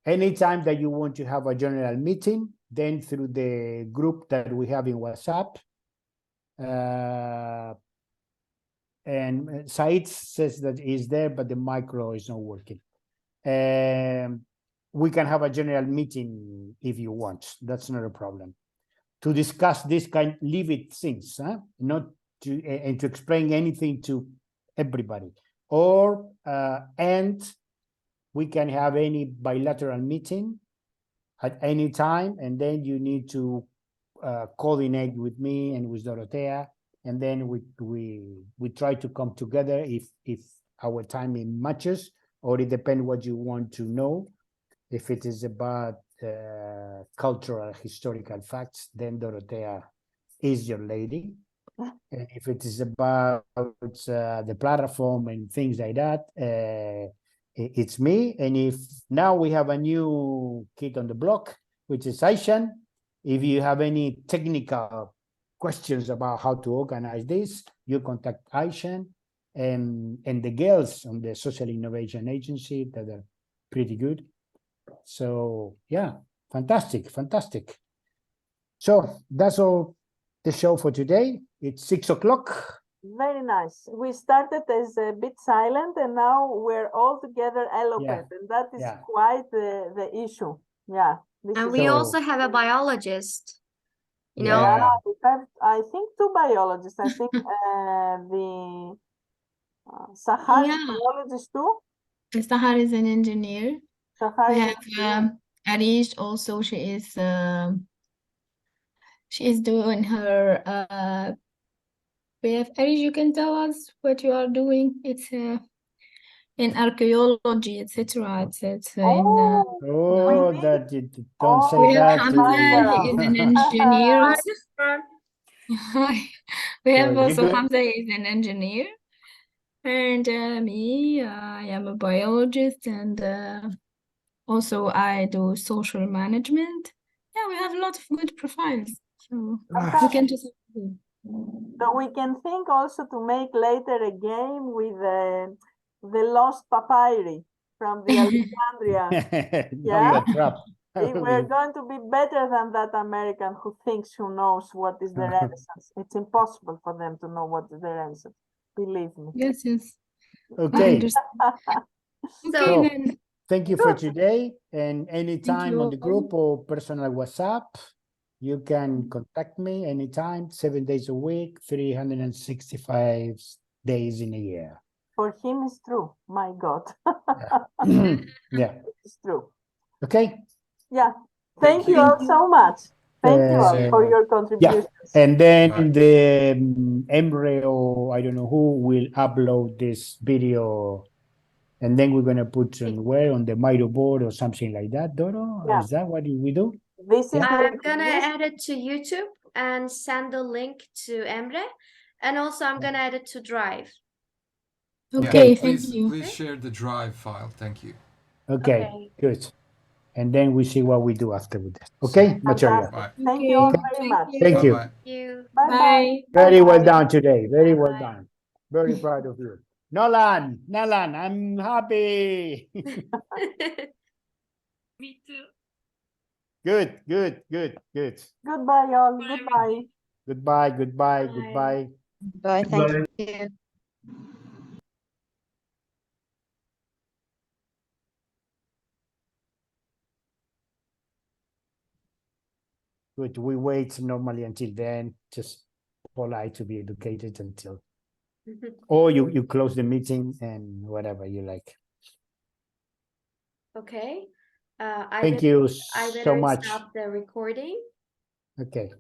Speaker 2: Anytime that you want to have a general meeting, then through the group that we have in WhatsApp, and Said says that he's there, but the micro is not working. We can have a general meeting if you want. That's not a problem. To discuss this kind, leave it things, not to and to explain anything to everybody. Or and we can have any bilateral meeting at any time, and then you need to coordinate with me and with Dorothea, and then we try to come together if our timing matches, or it depends what you want to know. If it is about cultural, historical facts, then Dorothea is your lady. And if it is about the platform and things like that, it's me. And if now we have a new kid on the block, which is Aishan, if you have any technical questions about how to organize this, you contact Aishan and the girls on the Social Innovation Agency that are pretty good. So yeah, fantastic. So that's all the show for today. It's 6 o'clock.
Speaker 5: Very nice. We started as a bit silent, and now we're all together eloquent, and that is quite the issue. Yeah.
Speaker 1: And we also have a biologist. You know?
Speaker 5: Yeah, we have, I think, 2 biologists. I think Sahar is
Speaker 3: Yeah.
Speaker 5: biologist too.
Speaker 3: Sahar is an engineer.
Speaker 5: Sahar
Speaker 3: We
Speaker 5: is
Speaker 3: have Arish also. She is doing her. We have Arish. You can tell us what you are doing. It's in archaeology, etc. It's in.
Speaker 5: oh,
Speaker 2: Oh,
Speaker 5: we
Speaker 2: that you don't say
Speaker 3: We have
Speaker 2: that to
Speaker 3: Hamza. He is an engineer. We have
Speaker 2: So you
Speaker 3: also
Speaker 2: do-
Speaker 3: Hamza is an engineer, and me. I am a biologist, and also I do social management. Yeah, we have a lot of good profiles. So we can just.
Speaker 5: So we can think also to make later a game with the lost papyri from the Alexandria.
Speaker 2: Now you're trapped.
Speaker 5: We're going to be better than that American who thinks who knows what is the Renaissance. It's impossible for them to know what is the Renaissance. Believe me.
Speaker 3: Yes, yes. I
Speaker 2: Okay,
Speaker 3: understand.
Speaker 1: So-
Speaker 3: Okay,
Speaker 2: So-
Speaker 3: then.
Speaker 2: thank you for today. And anytime
Speaker 3: you
Speaker 2: on the
Speaker 3: all.
Speaker 2: group or personal WhatsApp, you can contact me anytime, 7 days a week, 365 days in a year.
Speaker 5: For him, it's true. My God.
Speaker 2: Yeah.
Speaker 5: It's true.
Speaker 2: Okay.
Speaker 5: Yeah.
Speaker 6: Thank
Speaker 5: Thank you
Speaker 6: you.
Speaker 5: all so much. Thank you all for your contributions.
Speaker 2: And then
Speaker 6: Right.
Speaker 2: the Emre or I don't know who will upload this video, and then we're gonna put on where on the Miro board or something like that. Doro,
Speaker 5: Yeah.
Speaker 2: is that what we do?
Speaker 5: This is
Speaker 2: Yeah.
Speaker 1: I'm gonna add it to YouTube and send the link to Emre. And also I'm gonna add it to Drive.
Speaker 3: Okay, thank
Speaker 6: please,
Speaker 3: you.
Speaker 6: please share the drive file. Thank you.
Speaker 2: Okay,
Speaker 1: Okay.
Speaker 2: good. And then we see what we do after with that. Okay, Macharia.
Speaker 5: fantastic.
Speaker 6: Bye.
Speaker 5: Thank you all
Speaker 3: Okay,
Speaker 5: very
Speaker 3: thank
Speaker 5: much.
Speaker 3: you.
Speaker 2: Thank you.
Speaker 6: Bye-bye.
Speaker 1: You.
Speaker 5: Bye bye.
Speaker 3: Bye.
Speaker 2: Very well
Speaker 5: Bye.
Speaker 2: done today. Very well
Speaker 1: Bye-bye.
Speaker 2: done. Very proud of you. Nolan, I'm happy.
Speaker 3: Me too.
Speaker 2: Good.
Speaker 5: Goodbye, all. Goodbye.
Speaker 2: Goodbye.
Speaker 1: Bye.
Speaker 9: Bye. Thank you.
Speaker 2: Good. We wait normally until then, just polite to be educated until, or you close the meeting and whatever you like.
Speaker 1: Okay.
Speaker 2: Thank you
Speaker 1: I
Speaker 2: so
Speaker 1: better
Speaker 2: much.
Speaker 1: stop the recording.
Speaker 2: Okay.